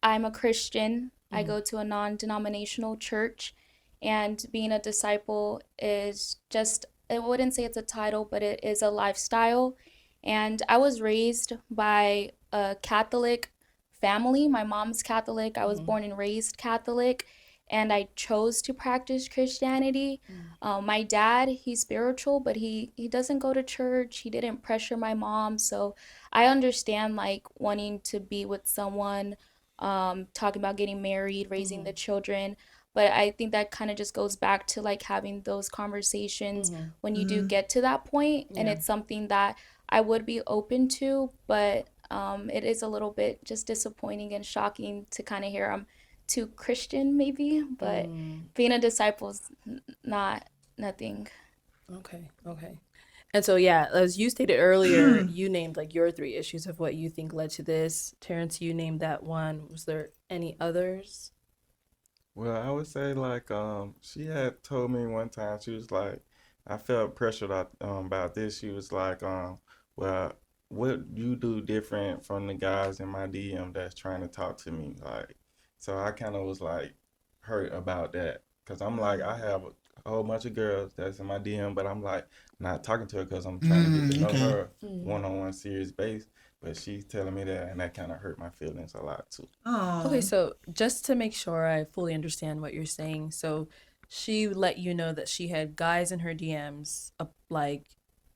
I'm a Christian. I go to a non-denominational church, and being a disciple is just, I wouldn't say it's a title, but it is a lifestyle. And I was raised by a Catholic family. My mom's Catholic. I was born and raised Catholic. And I chose to practice Christianity. My dad, he's spiritual, but he doesn't go to church. He didn't pressure my mom. So I understand like wanting to be with someone, talking about getting married, raising the children. But I think that kind of just goes back to like having those conversations when you do get to that point. And it's something that I would be open to, but it is a little bit just disappointing and shocking to kind of hear too Christian maybe, but being a disciple is nothing. Okay. And so as you stated earlier, you named like your 3 issues of what you think led to this. Terrance, you named that one. Was there any others? Well, I would say like she had told me one time, she was like, I felt pressured about this. She was like, well, what you do different from the guys in my DM that's trying to talk to me? Like, so I kind of was like hurt about that because I'm like, I have a whole bunch of girls that's in my DM, but I'm like not talking to her because I'm trying to get to know her one-on-one serious base. But she's telling me that, and that kind of hurt my feelings a lot too. Oh. Okay, so just to make sure I fully understand what you're saying, so she let you know that she had guys in her DMs, like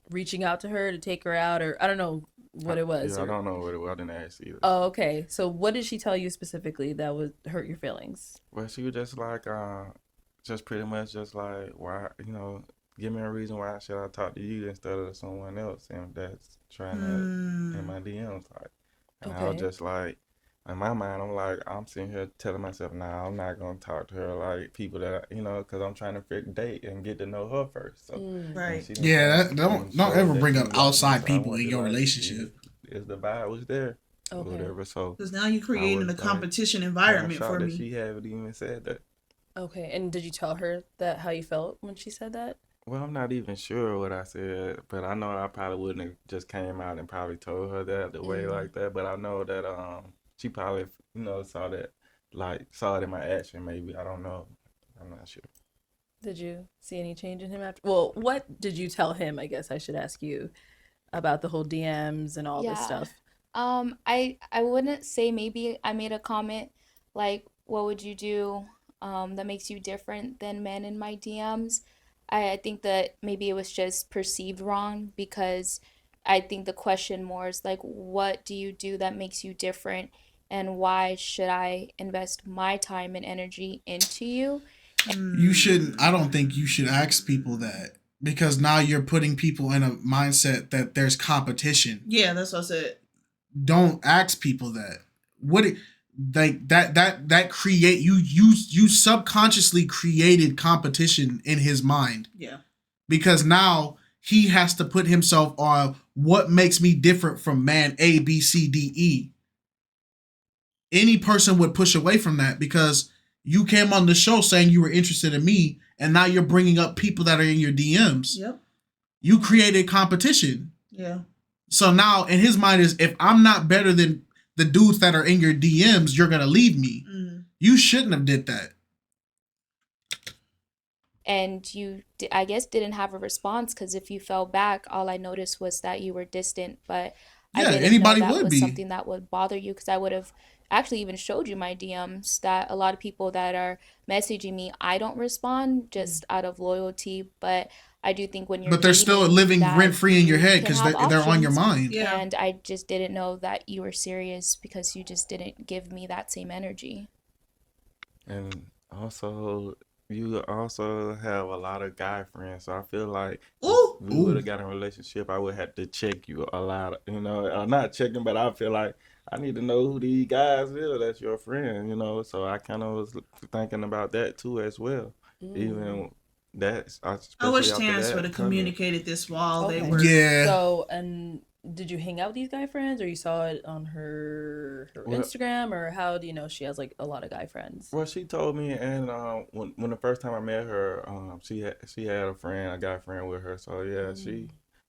reaching out to her to take her out, or I don't know what it was. Yeah, I don't know what it was. I didn't ask either. Oh, okay. So what did she tell you specifically that would hurt your feelings? Well, she was just like, just pretty much just like, why, give me a reason why should I talk to you instead of someone else, and that's trying to in my DMs, like, and I was just like, in my mind, I'm sitting here telling myself, nah, I'm not gonna talk to her like people that because I'm trying to date and get to know her first. So right, yeah, don't ever bring up outside people in your relationship. If the vibe was there, or whatever. So because now you're creating a competition environment for me. She haven't even said that. Okay, and did you tell her that how you felt when she said that? Well, I'm not even sure what I said, but I know I probably wouldn't have just came out and probably told her that the way like that. But I know that she probably saw it in my action. Maybe, I don't know. I'm not sure. Did you see any change in him after? Well, what did you tell him? I guess I should ask you about the whole DMs and all this stuff. I wouldn't say maybe I made a comment like, what would you do that makes you different than men in my DMs? I think that maybe it was just perceived wrong, because I think the question more is like, what do you do that makes you different, and why should I invest my time and energy into you? You shouldn't. I don't think you should ask people that, because now you're putting people in a mindset that there's competition. Yeah, that's what I said. Don't ask people that. That create you subconsciously created competition in his mind. Yeah. Because now he has to put himself on what makes me different from man A, B, C, D, E. Any person would push away from that, because you came on the show saying you were interested in me, and now you're bringing up people that are in your DMs. Yep. You created competition. Yeah. So now in his mind is, if I'm not better than the dudes that are in your DMs, you're gonna leave me. You shouldn't have did that. And you, I guess, didn't have a response, because if you fell back, all I noticed was that you were distant. But I didn't anybody know that would was be something that would bother you, because I would have actually even showed you my DMs, that a lot of people that are messaging me, I don't respond just out of loyalty. But I do think when you're, but they're still living rent free in your head, because they're on your mind. Yeah. And I just didn't know that you were serious, because you just didn't give me that same energy. And also, you also have a lot of guy friends, so I feel like if we would have got in a relationship, I would have to check you a lot. Not checking, but I feel like I need to know who these guys is that's your friend. So I kind of was thinking about that too as well. Even that, I wish Terrance would have communicated this while they were. Yeah. So, and did you hang out with these guy friends, or you saw it on her Instagram, or how do you know she has like a lot of guy friends? Well, she told me, and when the first time I met her, she had a guy friend with her. So yeah,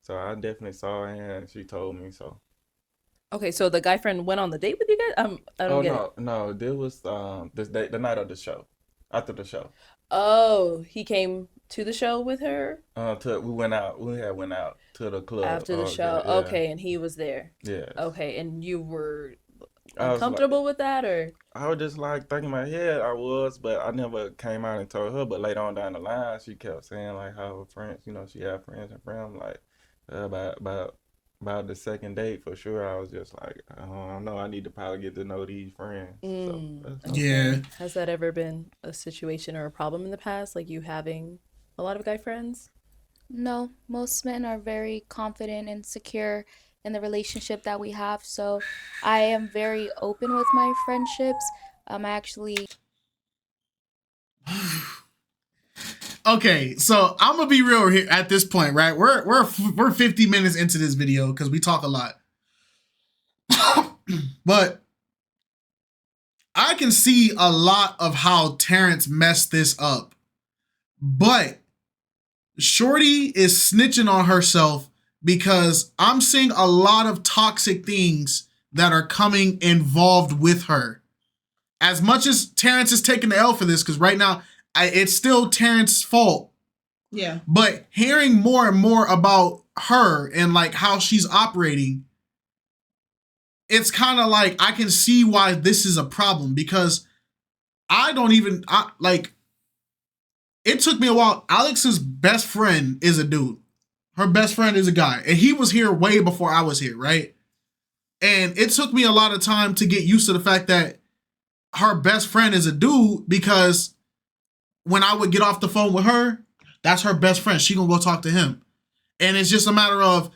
so I definitely saw her, and she told me so. Okay, so the guy friend went on the date with you guys? I don't get it. No, there was the night of the show, after the show. Oh, he came to the show with her? We had went out to the club after the show. Yeah. Okay, and he was there. Yeah. Okay, and you were uncomfortable with that, or? I was just like thinking in my head I was, but I never came out and told her. But later on down the line, she kept saying like how her friends, she had friends and friends, like about the second date for sure. I was just like, I don't know, I need to probably get to know these friends. Yeah. Has that ever been a situation or a problem in the past, like you having a lot of guy friends? No, most men are very confident and secure in the relationship that we have. So I am very open with my friendships. I actually. Okay, so I'm gonna be real here at this point, right? We're 50 minutes into this video because we talk a lot, but I can see a lot of how Terrance messed this up. But Shorty is snitching on herself because I'm seeing a lot of toxic things that are coming involved with her. As much as Terrance is taking the L for this, because right now it's still Terrance's fault. Yeah. But hearing more and more about her and like how she's operating, it's kind of like I can see why this is a problem, because it took me a while. Alex's best friend is a dude. Her best friend is a guy. And he was here way before I was here, right? And it took me a lot of time to get used to the fact that her best friend is a dude, because when I would get off the phone with her, that's her best friend. She gonna go talk to him. And it's just a matter of,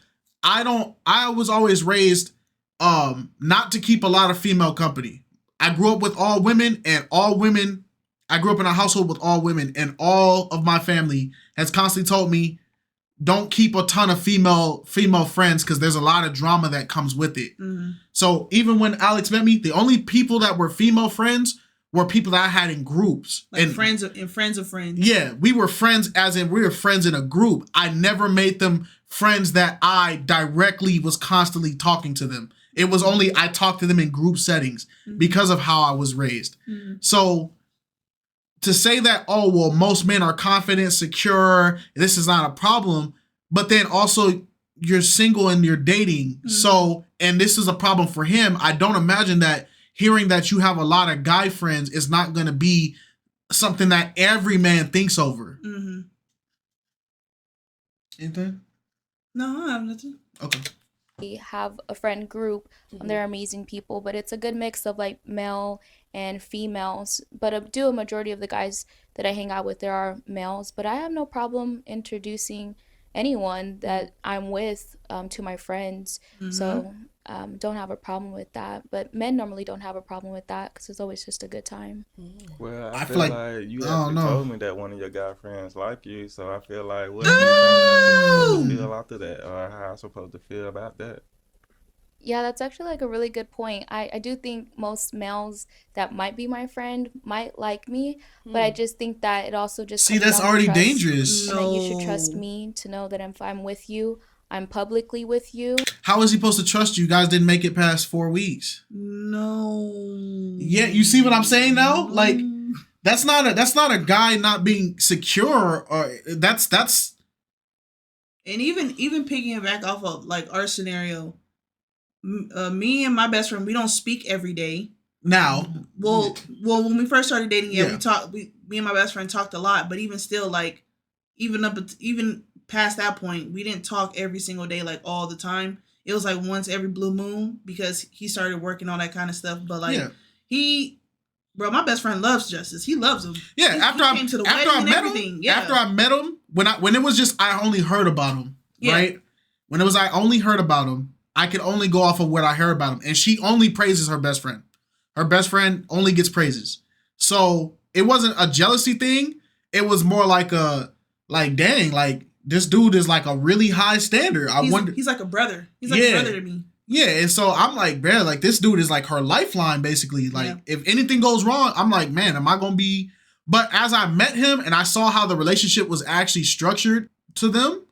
I was always raised not to keep a lot of female company. I grew up with all women, and I grew up in a household with all women, and all of my family has constantly told me, don't keep a ton of female friends, because there's a lot of drama that comes with it. Mm-hmm. So even when Alex met me, the only people that were female friends were people that I had in groups. Like friends of friends. Yeah, we were friends as in we were friends in a group. I never made them friends that I directly was constantly talking to them. It was only I talked to them in group settings because of how I was raised. Mm-hmm. So to say that, oh, well, most men are confident, secure, this is not a problem, but then also you're single and you're dating. Mm-hmm. So, and this is a problem for him. I don't imagine that hearing that you have a lot of guy friends is not going to be something that every man thinks over. Mm-hmm. Anything? No, I have nothing. Okay. We have a friend group. They're amazing people, but it's a good mix of like male and females. But a majority of the guys that I hang out with, there are males. But I have no problem introducing anyone that I'm with to my friends. Mm-hmm. So don't have a problem with that. But men normally don't have a problem with that because it's always just a good time. Well, I feel like you actually told me that one of your guy friends like you. So I feel like what do you think I'm supposed to feel after that, or how I'm supposed to feel about that? Yeah, that's actually like a really good point. I do think most males that might be my friend might like me, but I just think that it also just comes that's already trust, dangerous. and that you should trust me to know that if I'm with you, I'm publicly with you. How is he supposed to trust you? You guys didn't make it past 4 weeks. No. Yeah, you see what I'm saying now? Like that's not a guy not being secure, or that's. And even picking it back off of like our scenario. Me and my best friend, we don't speak every day. Now, well, when we first started dating, we talked. Me and my best friend talked a lot, but even still, like, even past that point, we didn't talk every single day, like all the time. It was like once every blue moon because he started working on that kind of stuff. But like my best friend loves Justice. He loves him. Yeah, after I met him, when it was just I only heard about him, right? When it was I only heard about him. I could only go off of what I heard about him. And she only praises her best friend. Her best friend only gets praises. So it wasn't a jealousy thing. It was more like dang, like this dude is like a really high standard. He's like a brother. He's like a brother to me. Yeah. And so I'm like, man, like this dude is like her lifeline, basically. Like if anything goes wrong, I'm like, man, am I going to be... But as I met him and I saw how the relationship was actually structured to them,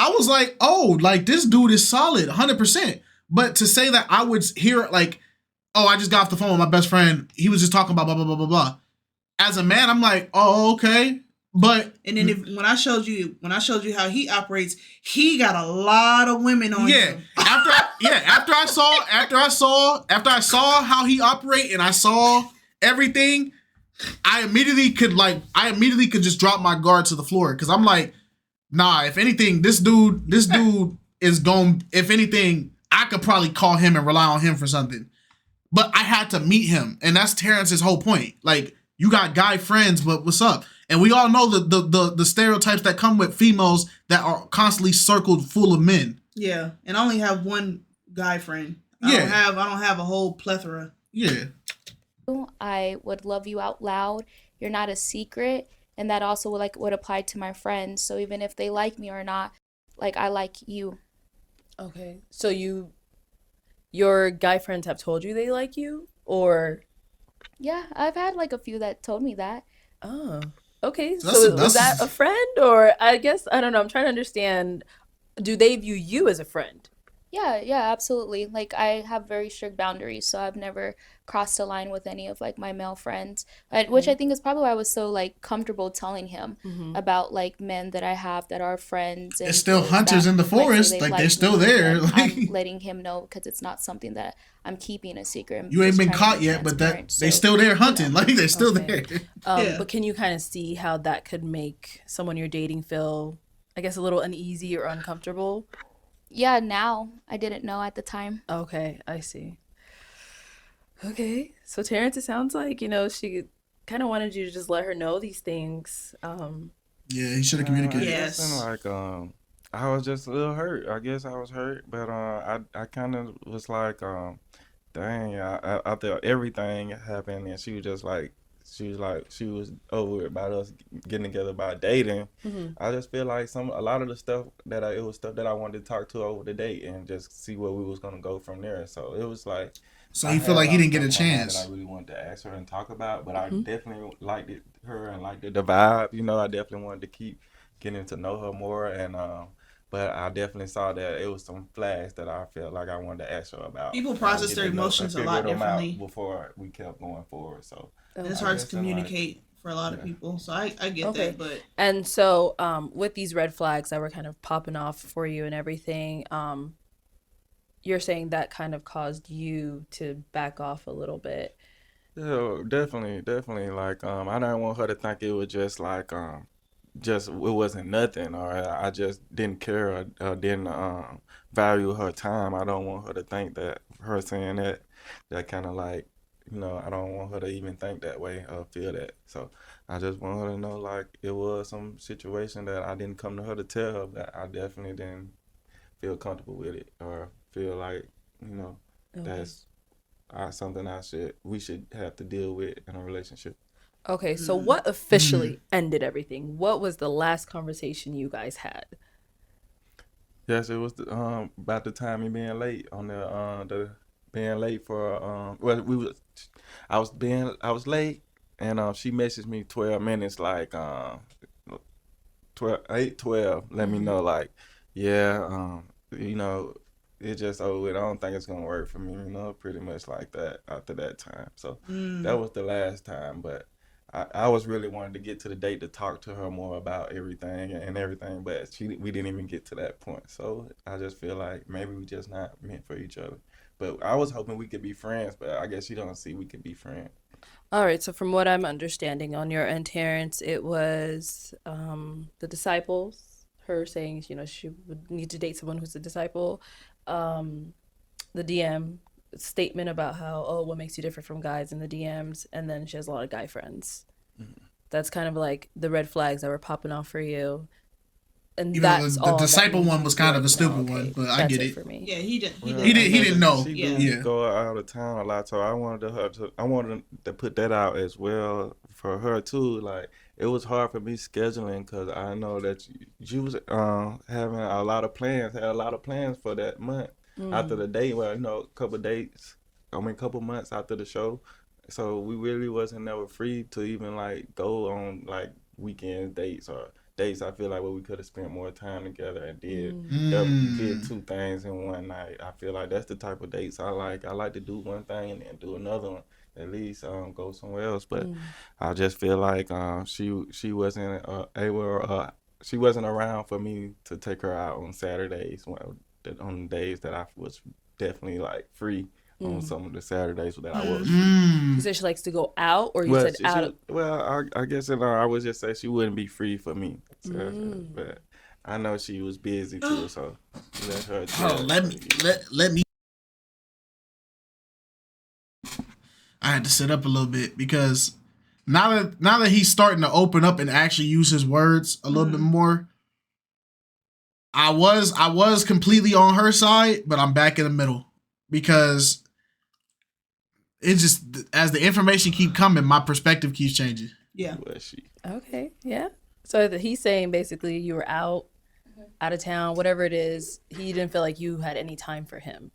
I was like, oh, like this dude is solid, 100%. But to say that I would hear like, oh, I just got off the phone with my best friend. He was just talking about blah, blah, blah, blah, blah. As a man, I'm like, oh, okay. But and then when I showed you how he operates, he got a lot of women on him. After I saw how he operate and I saw everything, I immediately could just drop my guard to the floor because I'm like, nah, if anything, this dude is going, if anything, I could probably call him and rely on him for something. But I had to meet him. And that's Terrance's whole point. Like, you got guy friends, but what's up? And we all know the stereotypes that come with females that are constantly circled full of men. Yeah. And I only have one guy friend. I don't have a whole plethora. Yeah. I would love you out loud. You're not a secret. And that also would apply to my friends. So even if they like me or not, like I like you. Okay. So your guy friends have told you they like you, or? Yeah, I've had like a few that told me that. Oh. Okay, So so that's is that a friend, or I guess I don't know. I'm trying to understand. Do they view you as a friend? Yeah, absolutely. Like I have very strict boundaries, so I've never crossed a line with any of like my male friends, which I Okay. think is probably why I was so like comfortable telling him Mm-hmm. about like men that I have that are friends It's and still those hunters that in the might say forest. they Like they're like still me, there. and Like I'm letting him know because it's not something that I'm keeping a secret. I'm you ain't just been trying to caught be yet, but that transparent. they So, still there you know, hunting. Like they're still Okay. there. Yeah. But can you kind of see how that could make someone you're dating feel, I guess, a little uneasy or uncomfortable? yeah, now I didn't know at the time. Okay, I see. Okay, so Terrance, it sounds like, she kind of wanted you to just let her know these things. Yeah, he should have I communicated. guess and Yes. like I was just a little hurt. I guess I was hurt, but I kind of was like dang, after everything happened, and she was over it about us getting together about dating. Mm-hmm. I just feel like a lot of the stuff it was stuff that I wanted to talk to her over the date and just see where we was gonna go from there. So it was like So I he feel had a like he lot of didn't get stuff a on my mind that I chance. really wanted to ask her and talk about, but I Mm-hmm. definitely liked her and liked the vibe. I definitely wanted to keep getting to know her more, and but I definitely saw that it was some flags that I felt like I wanted to ask her about. People And process their didn't know, I emotions a figured lot them out differently. before we kept going forward. So And it's Okay. I hard to guess and like communicate for a lot of yeah. people. So I get Okay. that, but And so, with these red flags that were kind of popping off for you and everything, you're saying that kind of caused you to back off a little bit. Yeah, definitely. Like, I didn't want her to think it was just like, just it wasn't nothing, or I just didn't care or didn't value her time. I don't want her to think that her saying that kind of like, I don't want her to even think that way or feel that. So I just want her to know like it was some situation that I didn't come to her to tell her, but I definitely didn't feel comfortable with it or feel like, you know, Okay. that's something we should have to deal with in a relationship. Okay, so what officially ended everything? What was the last conversation you guys had? Yes, it was about the time me being late on the being late for well I was late and she messaged me 12 minutes like 12 8:12 let me Mm-hmm. know like yeah you know it just over with. I don't think it's gonna work for me, pretty much like that after that time. So that was the last time, but I was really wanting to get to the date to talk to her more about everything and everything, but we didn't even get to that point. So I just feel like maybe we just not meant for each other. But I was hoping we could be friends, but I guess you don't see we could be friends. All right, so from what I'm understanding on your end, Terrence, it was the disciples, her saying, she would need to date someone who's a disciple, um, the DM statement about how, oh, what makes you different from guys in the DMs, and then she has a lot of guy friends. Mhm. That's kind of like the red flags that were popping off for you. And Even though that's the all that disciple made one you was be kind of like, a no, stupid one, okay, but I that's get it it. for me. yeah, he did. He Well, He did. I did. He know didn't that know. she Yeah. do Yeah. go out of town a lot, so I wanted to put that out as well for her too. Like it was hard for me scheduling because I know that you was having had a lot of plans for that month after Mm. the date. Well, a couple dates, couple months after the show. So we really wasn't never free to even like go on like weekend dates or dates. I feel like where we could have spent more time together and Mm. did Mm. two things in one night. I feel like that's the type of dates I like. I like to do one thing and then do another one. At least go somewhere else. But Mm. I just feel like she wasn't able. She wasn't around for me to take her out on Saturdays. On the days that I was definitely like free. On Mm. some of the Saturdays that I was free. You Mm. said she likes to go out, or you Well, said out of. I guess I would just say she wouldn't be free for me. So, Mm. but I know she was busy too, so let her Oh, tell let her. me let me. I had to sit up a little bit because now that he's starting to open up and actually use his words a little bit more, I was completely on her side, but I'm back in the middle because it just as the information keep coming, my perspective keeps changing. Yeah. Was she? Okay, yeah. So he's saying basically you were out of town, whatever it is. He didn't feel like you had any time for him.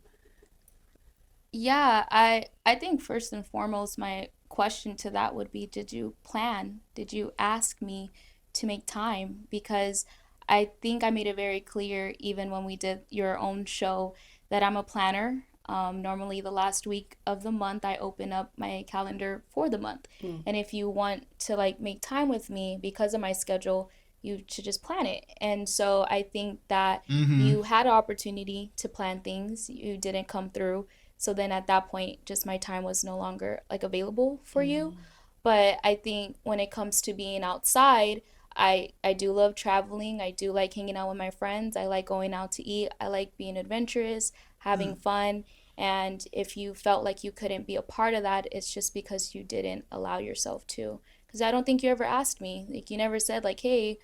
Yeah, I think first and foremost, my question to that would be, did you plan? Did you ask me to make time? Because I think I made it very clear, even when we did your own show, that I'm a planner. Normally the last week of the month, I open up my calendar for the month. And if you want to like make time with me because of my schedule, you should just plan it. And so I think that you had an opportunity to plan things. You didn't come through. So then at that point, just my time was no longer like available for you. But I think when it comes to being outside, I do love traveling. I do like hanging out with my friends. I like going out to eat. I like being adventurous, having fun. And if you felt like you couldn't be a part of that, it's just because you didn't allow yourself to. Because I don't think you ever asked me. Like, you never said like, hey,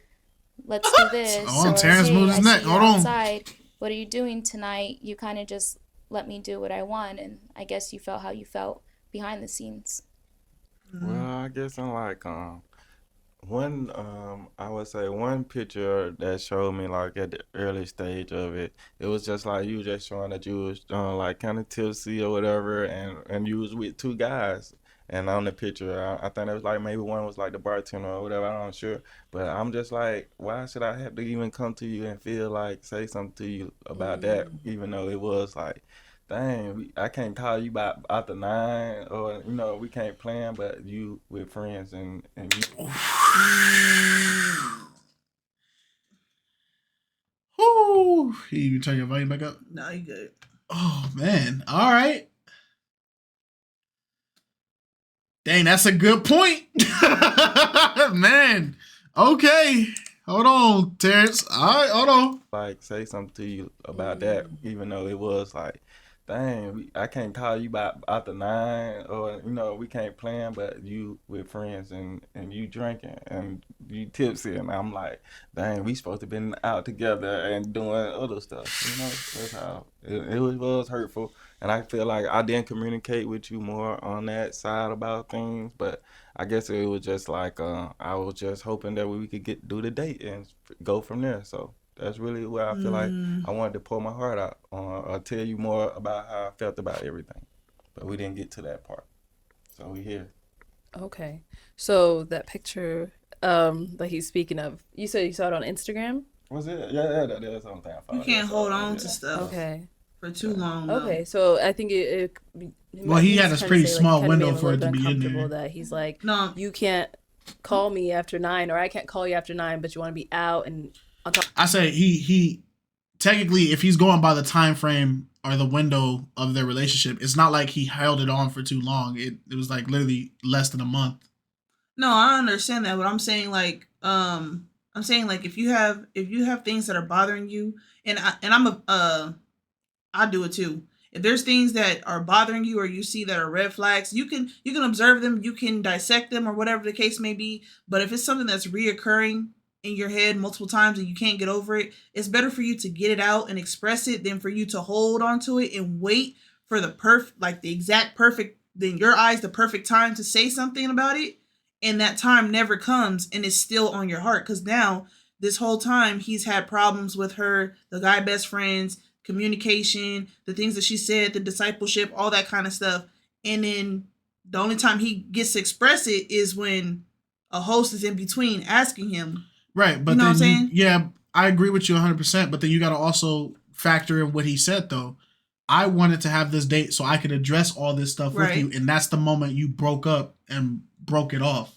let's do this. Oh, Terrance moved his neck. Hold on. Outside. What are you doing tonight? You kind of just let me do what I want. And I guess you felt how you felt behind the scenes. Well, I guess I'm like, one, I would say one picture that showed me like at the early stage of it, it was just like you just showing that you was like kind of tipsy or whatever, and you was with two guys. And on the picture, I think it was like maybe one was like the bartender or whatever, I'm not sure. But I'm just like, why should I have to even come to you and feel like say something to you about that, even though it was like, dang, I can't call you about after 9, or we can't plan, but you with friends and you. Whoo! You turn your volume back up? No, you good. Oh man! All right. Dang, that's a good point, man. Okay, hold on, Terrance. All right, hold on. Like say something to you about that, even though it was like, dang, I can't call you about after 9, or we can't plan, but you with friends and you drinking and you tipsy, and I'm like, dang, we supposed to been out together and doing other stuff. That's how it was hurtful, and I feel like I didn't communicate with you more on that side about things, but I guess it was just like I was just hoping that we could do the date and go from there. So. That's really where I feel like I wanted to pour my heart out or tell you more about how I felt about everything. But we didn't get to that part. So we here. Okay. So that picture that he's speaking of, you said you saw it on Instagram? Was it? Yeah, that's something I found. You can't hold on to stuff for too long. Okay, so I think well, he had a pretty small window for it to be in there. That he's like, no, you can't call me after 9, or I can't call you after 9, but you want to be out and... I say he technically, if he's going by the time frame or the window of their relationship, it's not like he held it on for too long. It was like literally less than a month. No, I understand that, but I'm saying like if you have things that are bothering you, and I do it too. If there's things that are bothering you or you see that are red flags, you can observe them, you can dissect them or whatever the case may be. But if it's something that's reoccurring in your head multiple times and you can't get over it, it's better for you to get it out and express it than for you to hold on to it and wait for the in your eyes, the perfect time to say something about it. And that time never comes and it's still on your heart. Because now this whole time he's had problems with her, the guy best friends, communication, the things that she said, the discipleship, all that kind of stuff. And then the only time he gets to express it is when a host is in between asking him. Right, but you know what I'm saying? Yeah, I agree with you 100%, but then you got to also factor in what he said, though. I wanted to have this date so I could address all this stuff with you, and that's the moment you broke up and broke it off.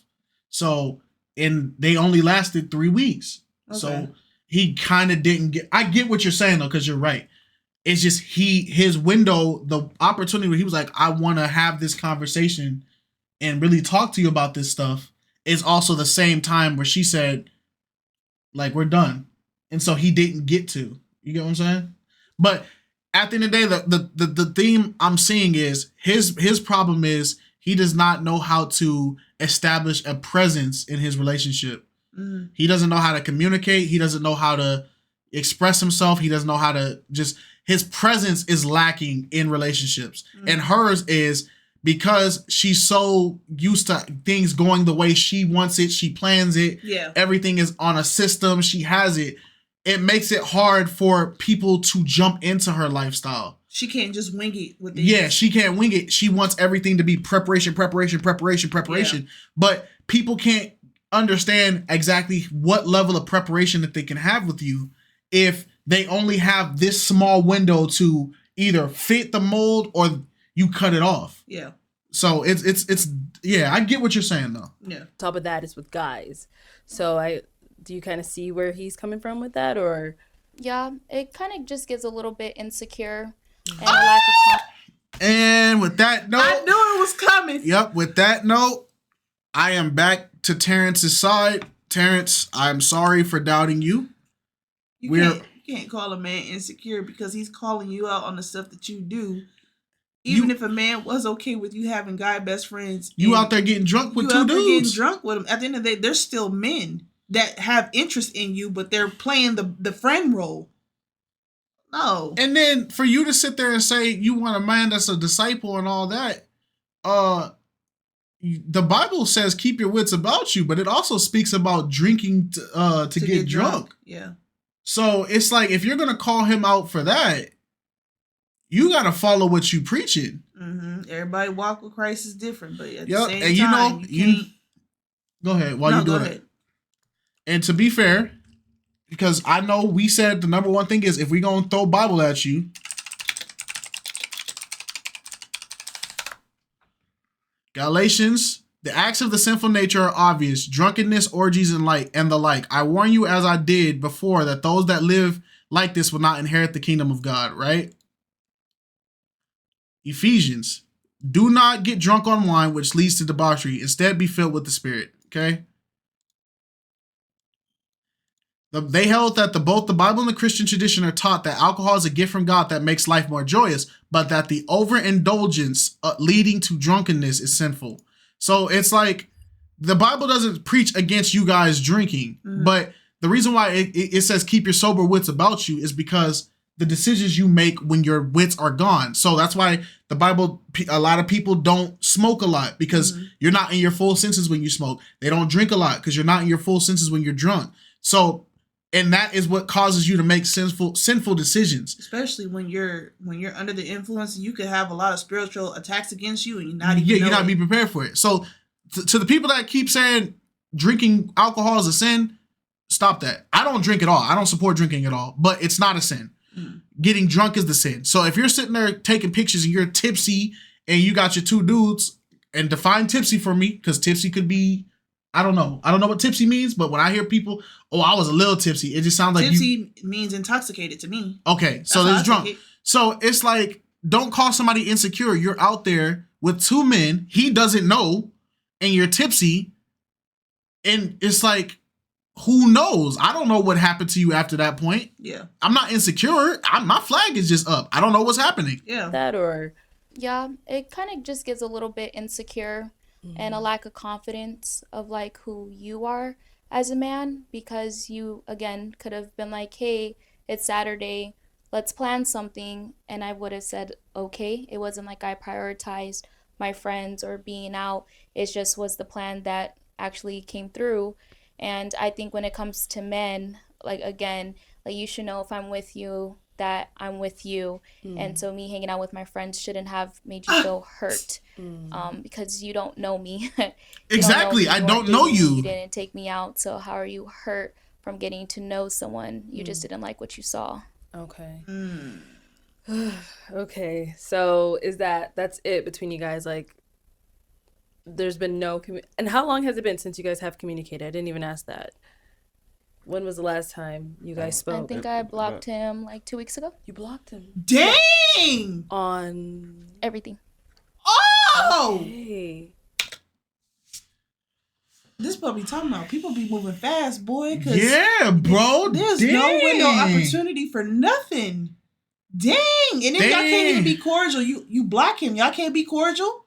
So, and they only lasted 3 weeks. Okay. So, he kind of didn't get... I get what you're saying, though, because you're right. It's just his window, the opportunity where he was like, I want to have this conversation and really talk to you about this stuff, is also the same time where she said... like, we're done. And so he didn't get to. You get what I'm saying? But at the end of the day, the theme I'm seeing is his problem is he does not know how to establish a presence in his relationship. Mm-hmm. He doesn't know how to communicate. He doesn't know how to express himself. He doesn't know how to just... his presence is lacking in relationships. Mm-hmm. And hers is... because she's so used to things going the way she wants it, she plans it. Yeah. Everything is on a system. She has it. It makes it hard for people to jump into her lifestyle. She can't just wing it with things. Yeah, she can't wing it. She wants everything to be preparation. Yeah. But people can't understand exactly what level of preparation that they can have with you if they only have this small window to either fit the mold or you cut it off. Yeah. So it's yeah, I get what you're saying though. Yeah. Top of that is with guys. So do you kind of see where he's coming from with that, or? Yeah, it kind of just gets a little bit insecure and a Ah! lack of And with that note, I knew it was coming. Yep, with that note, I am back to Terrance's side. Terrance, I'm sorry for doubting you. You can't call a man insecure because he's calling you out on the stuff that you do. Even if a man was okay with you having guy best friends. You out there getting drunk with two dudes. Getting drunk with them. At the end of the day, they're still men that have interest in you, but they're playing the friend role. No. And then for you to sit there and say you want a man that's a disciple and all that, the Bible says keep your wits about you, but it also speaks about drinking to get drunk. Yeah. So it's like if you're gonna call him out for that, you gotta follow what you preaching. Mm-hmm. Everybody walk with Christ is different, but at the same and time, you go ahead while you do it. And to be fair, because I know we said the number one thing is if we gonna throw Bible at you, Galatians, the acts of the sinful nature are obvious: drunkenness, orgies, and the like. I warn you, as I did before, that those that live like this will not inherit the kingdom of God. Right? Ephesians, do not get drunk on wine, which leads to debauchery. Instead, be filled with the Spirit. Okay. They held that both the Bible and the Christian tradition are taught that alcohol is a gift from God that makes life more joyous, but that the overindulgence leading to drunkenness is sinful. So it's like the Bible doesn't preach against you guys drinking, but the reason why it says keep your sober wits about you is because the decisions you make when your wits are gone. So that's why the Bible, a lot of people don't smoke a lot because you're not in your full senses when you smoke. They don't drink a lot because you're not in your full senses when you're drunk. So, and that is what causes you to make sinful decisions. Especially when you're under the influence, you could have a lot of spiritual attacks against you, and you're not even you're not be prepared for it. So, to the people that keep saying drinking alcohol is a sin, stop that. I don't drink at all. I don't support drinking at all, but it's not a sin. Getting drunk is the sin. So if you're sitting there taking pictures and you're tipsy and you got your two dudes, and define tipsy for me, because tipsy could be, I don't know what tipsy means, but when I hear people, I was a little tipsy, it just sounds like tipsy means intoxicated to me. Okay, so there's drunk. So it's like, don't call somebody insecure. You're out there with two men, he doesn't know, and you're tipsy, and it's like, who knows? I don't know what happened to you after that point. Yeah. I'm not insecure. My flag is just up. I don't know what's happening. Yeah. Yeah, it kind of just gets a little bit insecure and a lack of confidence of like who you are as a man, because you, again, could have been like, hey, it's Saturday, let's plan something. And I would have said, okay. It wasn't like I prioritized my friends or being out. It just was the plan that actually came through. And I think when it comes to men, like, again, like, you should know if I'm with you, that I'm with you. And so me hanging out with my friends shouldn't have made you feel hurt because you don't know me. Exactly. I don't know you. You didn't take me out. So how are you hurt from getting to know someone? You just didn't like what you saw. Okay. Okay. So that's it between you guys? Like, there's been no and how long has it been since you guys have communicated? I didn't even ask that. When was the last time you guys spoke? I think I blocked him like 2 weeks ago. You blocked him? Dang! On everything. Oh! Okay. This what we talking about. People be moving fast, boy. Yeah, bro. There's no window opportunity for nothing. Dang! And then y'all can't even be cordial. You block him. Y'all can't be cordial.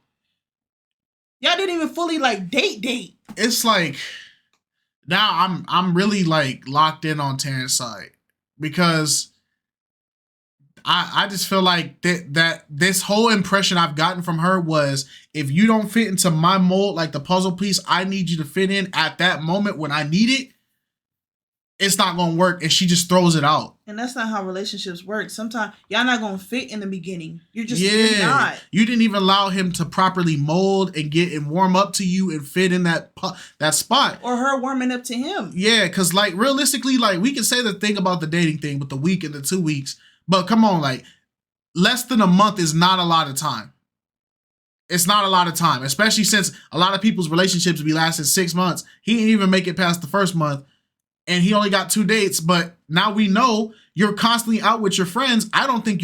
Y'all didn't even fully like date. It's like now I'm really like locked in on Terrance's side because I just feel like that this whole impression I've gotten from her was, if you don't fit into my mold, like the puzzle piece I need you to fit in at that moment when I need it, it's not gonna work, and she just throws it out. And that's not how relationships work. Sometimes y'all not gonna fit in the beginning. You're You're not. You didn't even allow him to properly mold and get and warm up to you and fit in that spot. Or her warming up to him. Yeah, because like realistically, like we can say the thing about the dating thing with the week and the 2 weeks, but come on, like less than a month is not a lot of time. It's not a lot of time, especially since a lot of people's relationships be lasting 6 months. He didn't even make it past the first month. And he only got 2 dates, but now we know you're constantly out with your friends. I don't think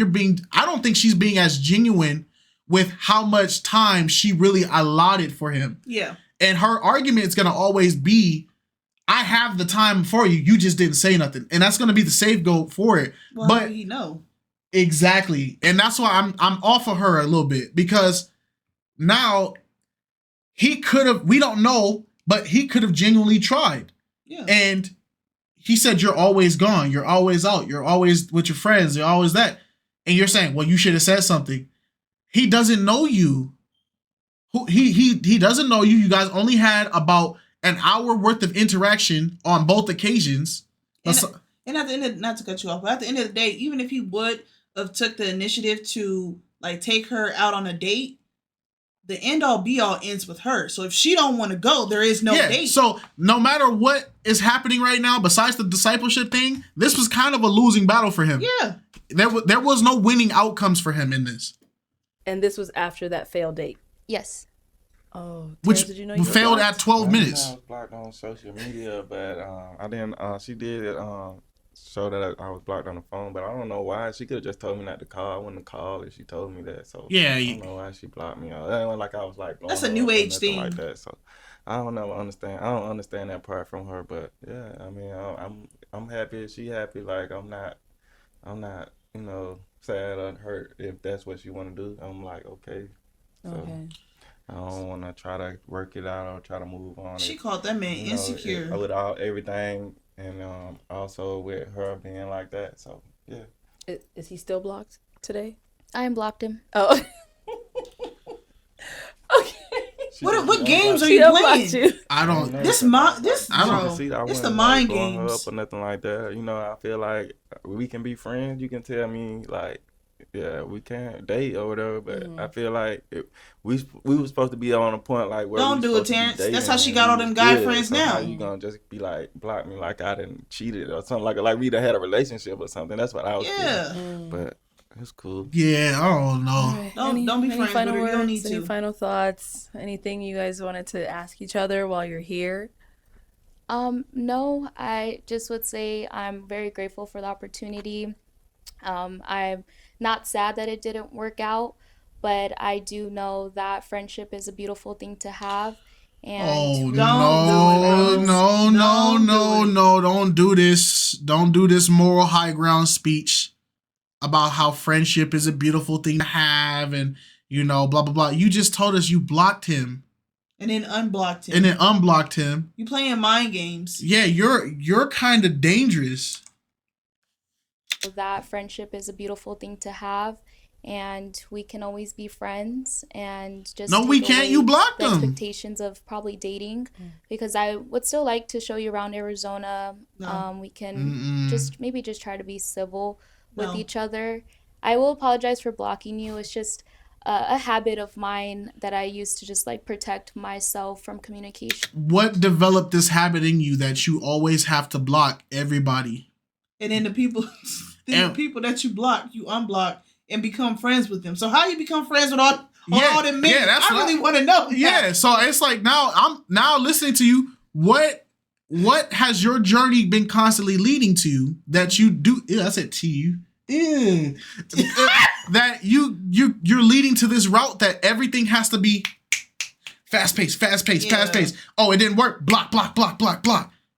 she's being as genuine with how much time she really allotted for him. Yeah. And her argument is going to always be, I have the time for you. You just didn't say nothing. And that's going to be the safeguard for it. Well, but you know. Exactly. And that's why I'm off of her a little bit, because now he could have, we don't know, but he could have genuinely tried. Yeah. And he said, you're always gone. You're always out. You're always with your friends. You're always that. And you're saying, well, you should have said something. He doesn't know you. He doesn't know you. You guys only had about an hour worth of interaction on both occasions. And at the end of, not to cut you off, but at the end of the day, even if he would have took the initiative to like take her out on a date, the end all be all ends with her. So if she don't want to go, there is no date. So no matter what is happening right now, besides the discipleship thing, this was kind of a losing battle for him. Yeah. There was no winning outcomes for him in this. And this was after that failed date. Yes. Oh, which did you know you failed blocked? at 12 minutes. I was blocked on social media, but I didn't. She did show that I was blocked on the phone, but I don't know why. She could have just told me not to call. I wouldn't have called if she told me that. So yeah, I don't know why she blocked me. It wasn't like I was like that's a new age thing like that. So I don't know. I don't understand that part from her. But yeah, I mean, I'm happy. She happy. Like I'm not. You know, sad or hurt if that's what she want to do. I'm like, okay. So Okay. I don't want to try to work it out or try to move on. She called that man insecure. With everything, and also with her being like that. So yeah. Is he still blocked today? I unblocked him. Oh. Okay. What games are you playing? I don't. This the mind games. Her up or nothing like that. You know, I feel like we can be friends. You can tell me like, yeah, we can't date or whatever. But I feel like we were supposed to be on a point like where don't do it, Terrance. That's how she got all them guy friends so now. How you gonna just be like block me like I didn't cheated or something like we done had a relationship or something? That's what I was feeling. But it's cool. Yeah, I don't know. Right. Don't be friends with her. You don't need to. Any final thoughts? Anything you guys wanted to ask each other while you're here? No, I just would say I'm very grateful for the opportunity. I'm not sad that it didn't work out, but I do know that friendship is a beautiful thing to have. And don't do this. Don't do this moral high ground speech about how friendship is a beautiful thing to have and, you know, blah, blah, blah. You just told us you blocked him. And then unblocked him. You playing mind games. Yeah, you're kind of dangerous. That friendship is a beautiful thing to have, and we can always be friends and just no, we can't. You blocked them. Expectations of probably dating, because I would still like to show you around Arizona. No. We can just try to be civil with each other. I will apologize for blocking you. It's just a habit of mine that I used to just like protect myself from communication. What developed this habit in you that you always have to block everybody? And then the people that you block, you unblock and become friends with them. So how you become friends with all them men? Yeah, I really want to know. Yeah, so it's like I'm now listening to you. What has your journey been constantly leading to that you do? I said to you. That you're leading to this route that everything has to be fast paced. Oh, it didn't work. Block.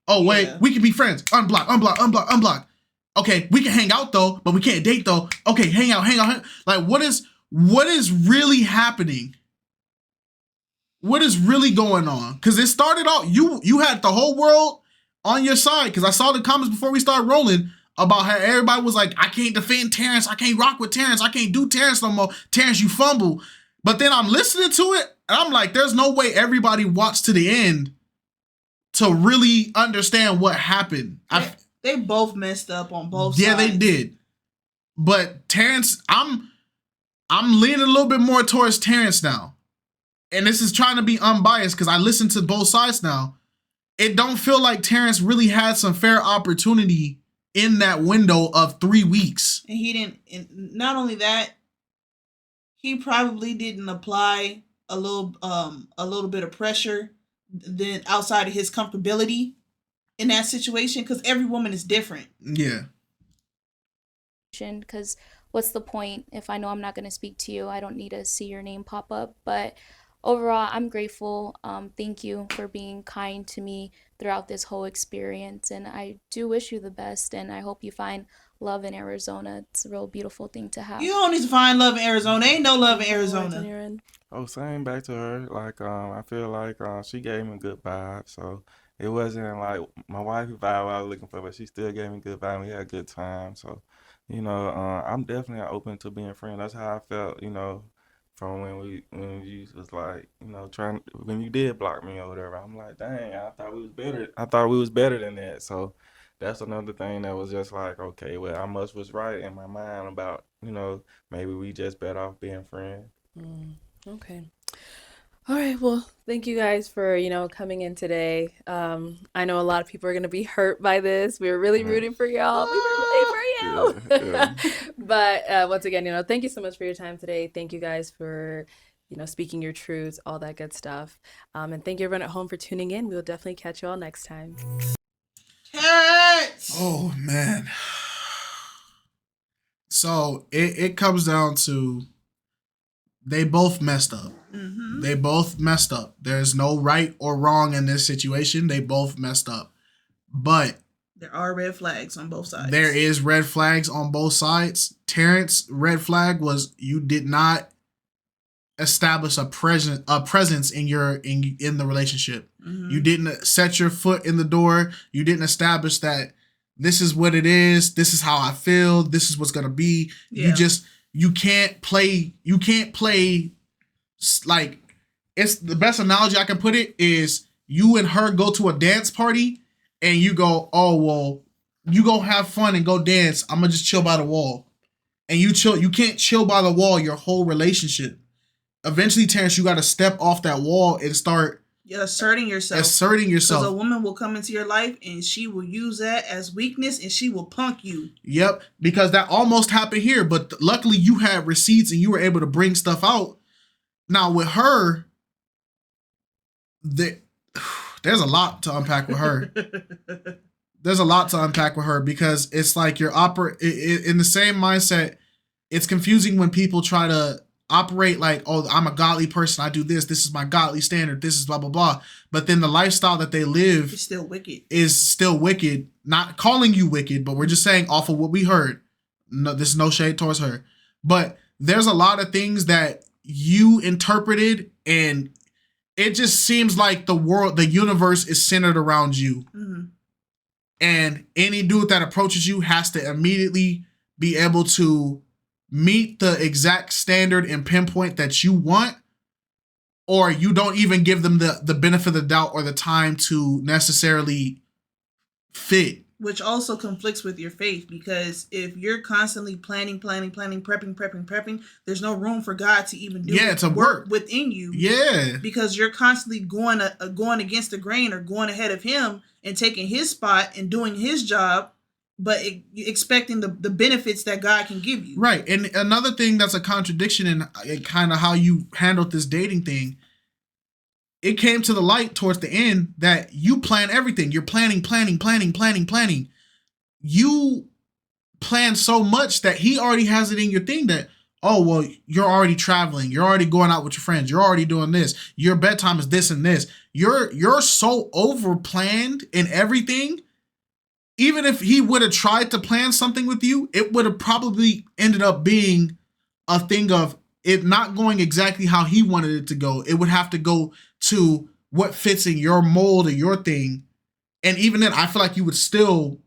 Oh wait, we can be friends. Unblock. Okay, we can hang out though, but we can't date though. Okay, hang out. Like what is really happening? What is really going on? Because it started out, you had the whole world on your side. Because I saw the comments before we started rolling about how everybody was like, I can't defend Terrance. I can't rock with Terrance. I can't do Terrance no more. Terrance, you fumble. But then I'm listening to it, and I'm like, there's no way everybody watched to the end to really understand what happened. They both messed up on both sides. Yeah, they did. But Terrance, I'm leaning a little bit more towards Terrance now. And this is trying to be unbiased because I listen to both sides now. It don't feel like Terrance really had some fair opportunity in that window of 3 weeks. And he didn't, and not only that, he probably didn't apply a little bit of pressure then outside of his comfortability in that situation, because every woman is different. Yeah. Because what's the point if I know I'm not going to speak to you? I don't need to see your name pop up. But overall, I'm grateful. Thank you for being kind to me throughout this whole experience. And I do wish you the best. And I hope you find love in Arizona. It's a real beautiful thing to have. You don't need to find love in Arizona. Ain't no love in Arizona. Oh, same back to her. Like, I feel like she gave me a good vibe. So it wasn't like my wifey vibe I was looking for, but she still gave me a good vibe. We had a good time. So, you know, I'm definitely open to being friends. That's how I felt, you know, from when you was like, you know, when you did block me or whatever. I'm like, dang, I thought we was better. I thought we was better than that. So that's another thing that was just like, okay, well, I must was right in my mind about, you know, maybe we just better off being friends. Okay. All right. Well, thank you guys for, you know, coming in today. I know a lot of people are going to be hurt by this. We were really rooting for y'all. We were rooting for you. Yeah. But once again, you know, thank you so much for your time today. Thank you guys for, you know, speaking your truths, all that good stuff. And thank you everyone at home for tuning in. We'll definitely catch you all next time. Terrance! Oh, man. So it comes down to they both messed up. Mm-hmm. They both messed up. There's no right or wrong in this situation. They both messed up. But there are red flags on both sides. There is red flags on both sides. Terrance, red flag was you did not establish a presence in the relationship. Mm-hmm. You didn't set your foot in the door. You didn't establish that this is what it is. This is how I feel. This is what's gonna be. Yeah. You can't play like, it's the best analogy I can put it is you and her go to a dance party and you go, oh, well, you go have fun and go dance. I'm gonna just chill by the wall. And you can't chill by the wall your whole relationship. Eventually, Terrance, you got to step off that wall and start asserting yourself. Because a woman will come into your life and she will use that as weakness and she will punk you. Yep, because that almost happened here. But luckily, you had receipts and you were able to bring stuff out. Now, with her, there's a lot to unpack with her. There's a lot to unpack with her because it's like you're in the same mindset. It's confusing when people try to operate like, oh, I'm a godly person. I do this. This is my godly standard. This is blah, blah, blah. But then the lifestyle that they live is still wicked. Not calling you wicked, but we're just saying off of what we heard. No, this is no shade towards her. But there's a lot of things that you interpreted and it just seems like the universe is centered around you. Mm-hmm. And any dude that approaches you has to immediately be able to meet the exact standard and pinpoint that you want, or you don't even give them the benefit of the doubt or the time to necessarily fit. Which also conflicts with your faith, because if you're constantly planning, prepping, there's no room for God to even do to work within you. Yeah. Because you're constantly going against the grain or going ahead of him and taking his spot and doing his job, but expecting the benefits that God can give you. Right. And another thing that's a contradiction in kind of how you handled this dating thing, it came to the light towards the end that you plan everything. You're planning. You plan so much that he already has it in your thing that, oh, well, you're already traveling. You're already going out with your friends. You're already doing this. Your bedtime is this and this. You're so over planned in everything. Even if he would have tried to plan something with you, it would have probably ended up being a thing of it not going exactly how he wanted it to go. It would have to go to what fits in your mold or your thing. And even then, I feel like you would still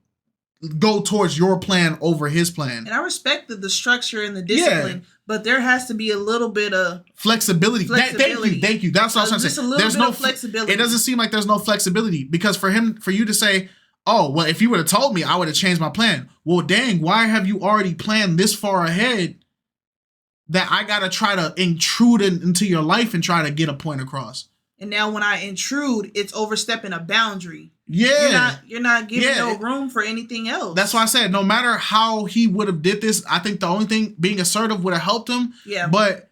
go towards your plan over his plan. And I respect the structure and the discipline, but there has to be a little bit of flexibility. Thank you. That's what I was trying to say. There's no flexibility. It doesn't seem like there's no flexibility because for you to say, oh, well, if you would have told me, I would have changed my plan. Well, dang, why have you already planned this far ahead that I got to try to intrude into your life and try to get a point across? And now when I intrude, it's overstepping a boundary. Yeah. You're not giving no room for anything else. That's why I said, no matter how he would have did this, I think the only thing, being assertive would have helped him. Yeah. But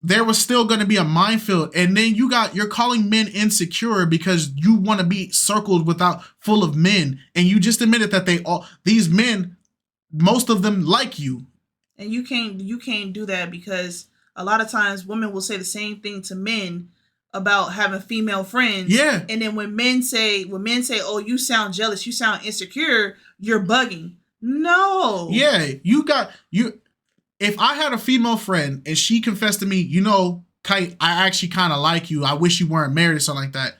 there was still going to be a minefield. And then you're calling men insecure because you want to be circled full of men. And you just admitted that these men, most of them like you. And you can't do that, because a lot of times women will say the same thing to men about having female friends. Yeah. And then when men say, oh, you sound jealous, you sound insecure, you're bugging. No. Yeah. If I had a female friend and she confessed to me, Kite, I actually kind of like you. I wish you weren't married or something like that.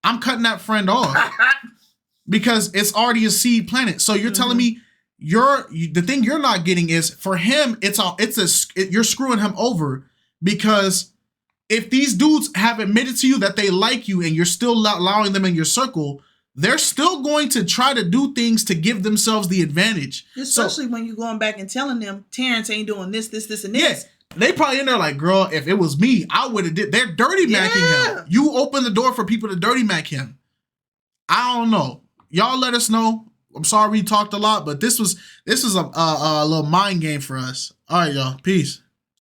I'm cutting that friend off because it's already a seed planted. So you're telling me the thing you're not getting is, for him, you're screwing him over, because if these dudes have admitted to you that they like you and you're still allowing them in your circle, they're still going to try to do things to give themselves the advantage. Especially when you're going back and telling them Terrance ain't doing this, and this. Yeah, they probably in there like, girl, if it was me, I would have did. They're dirty macking him. You open the door for people to dirty mac him. I don't know. Y'all let us know. I'm sorry we talked a lot, but this was a little mind game for us. All right, y'all. Peace.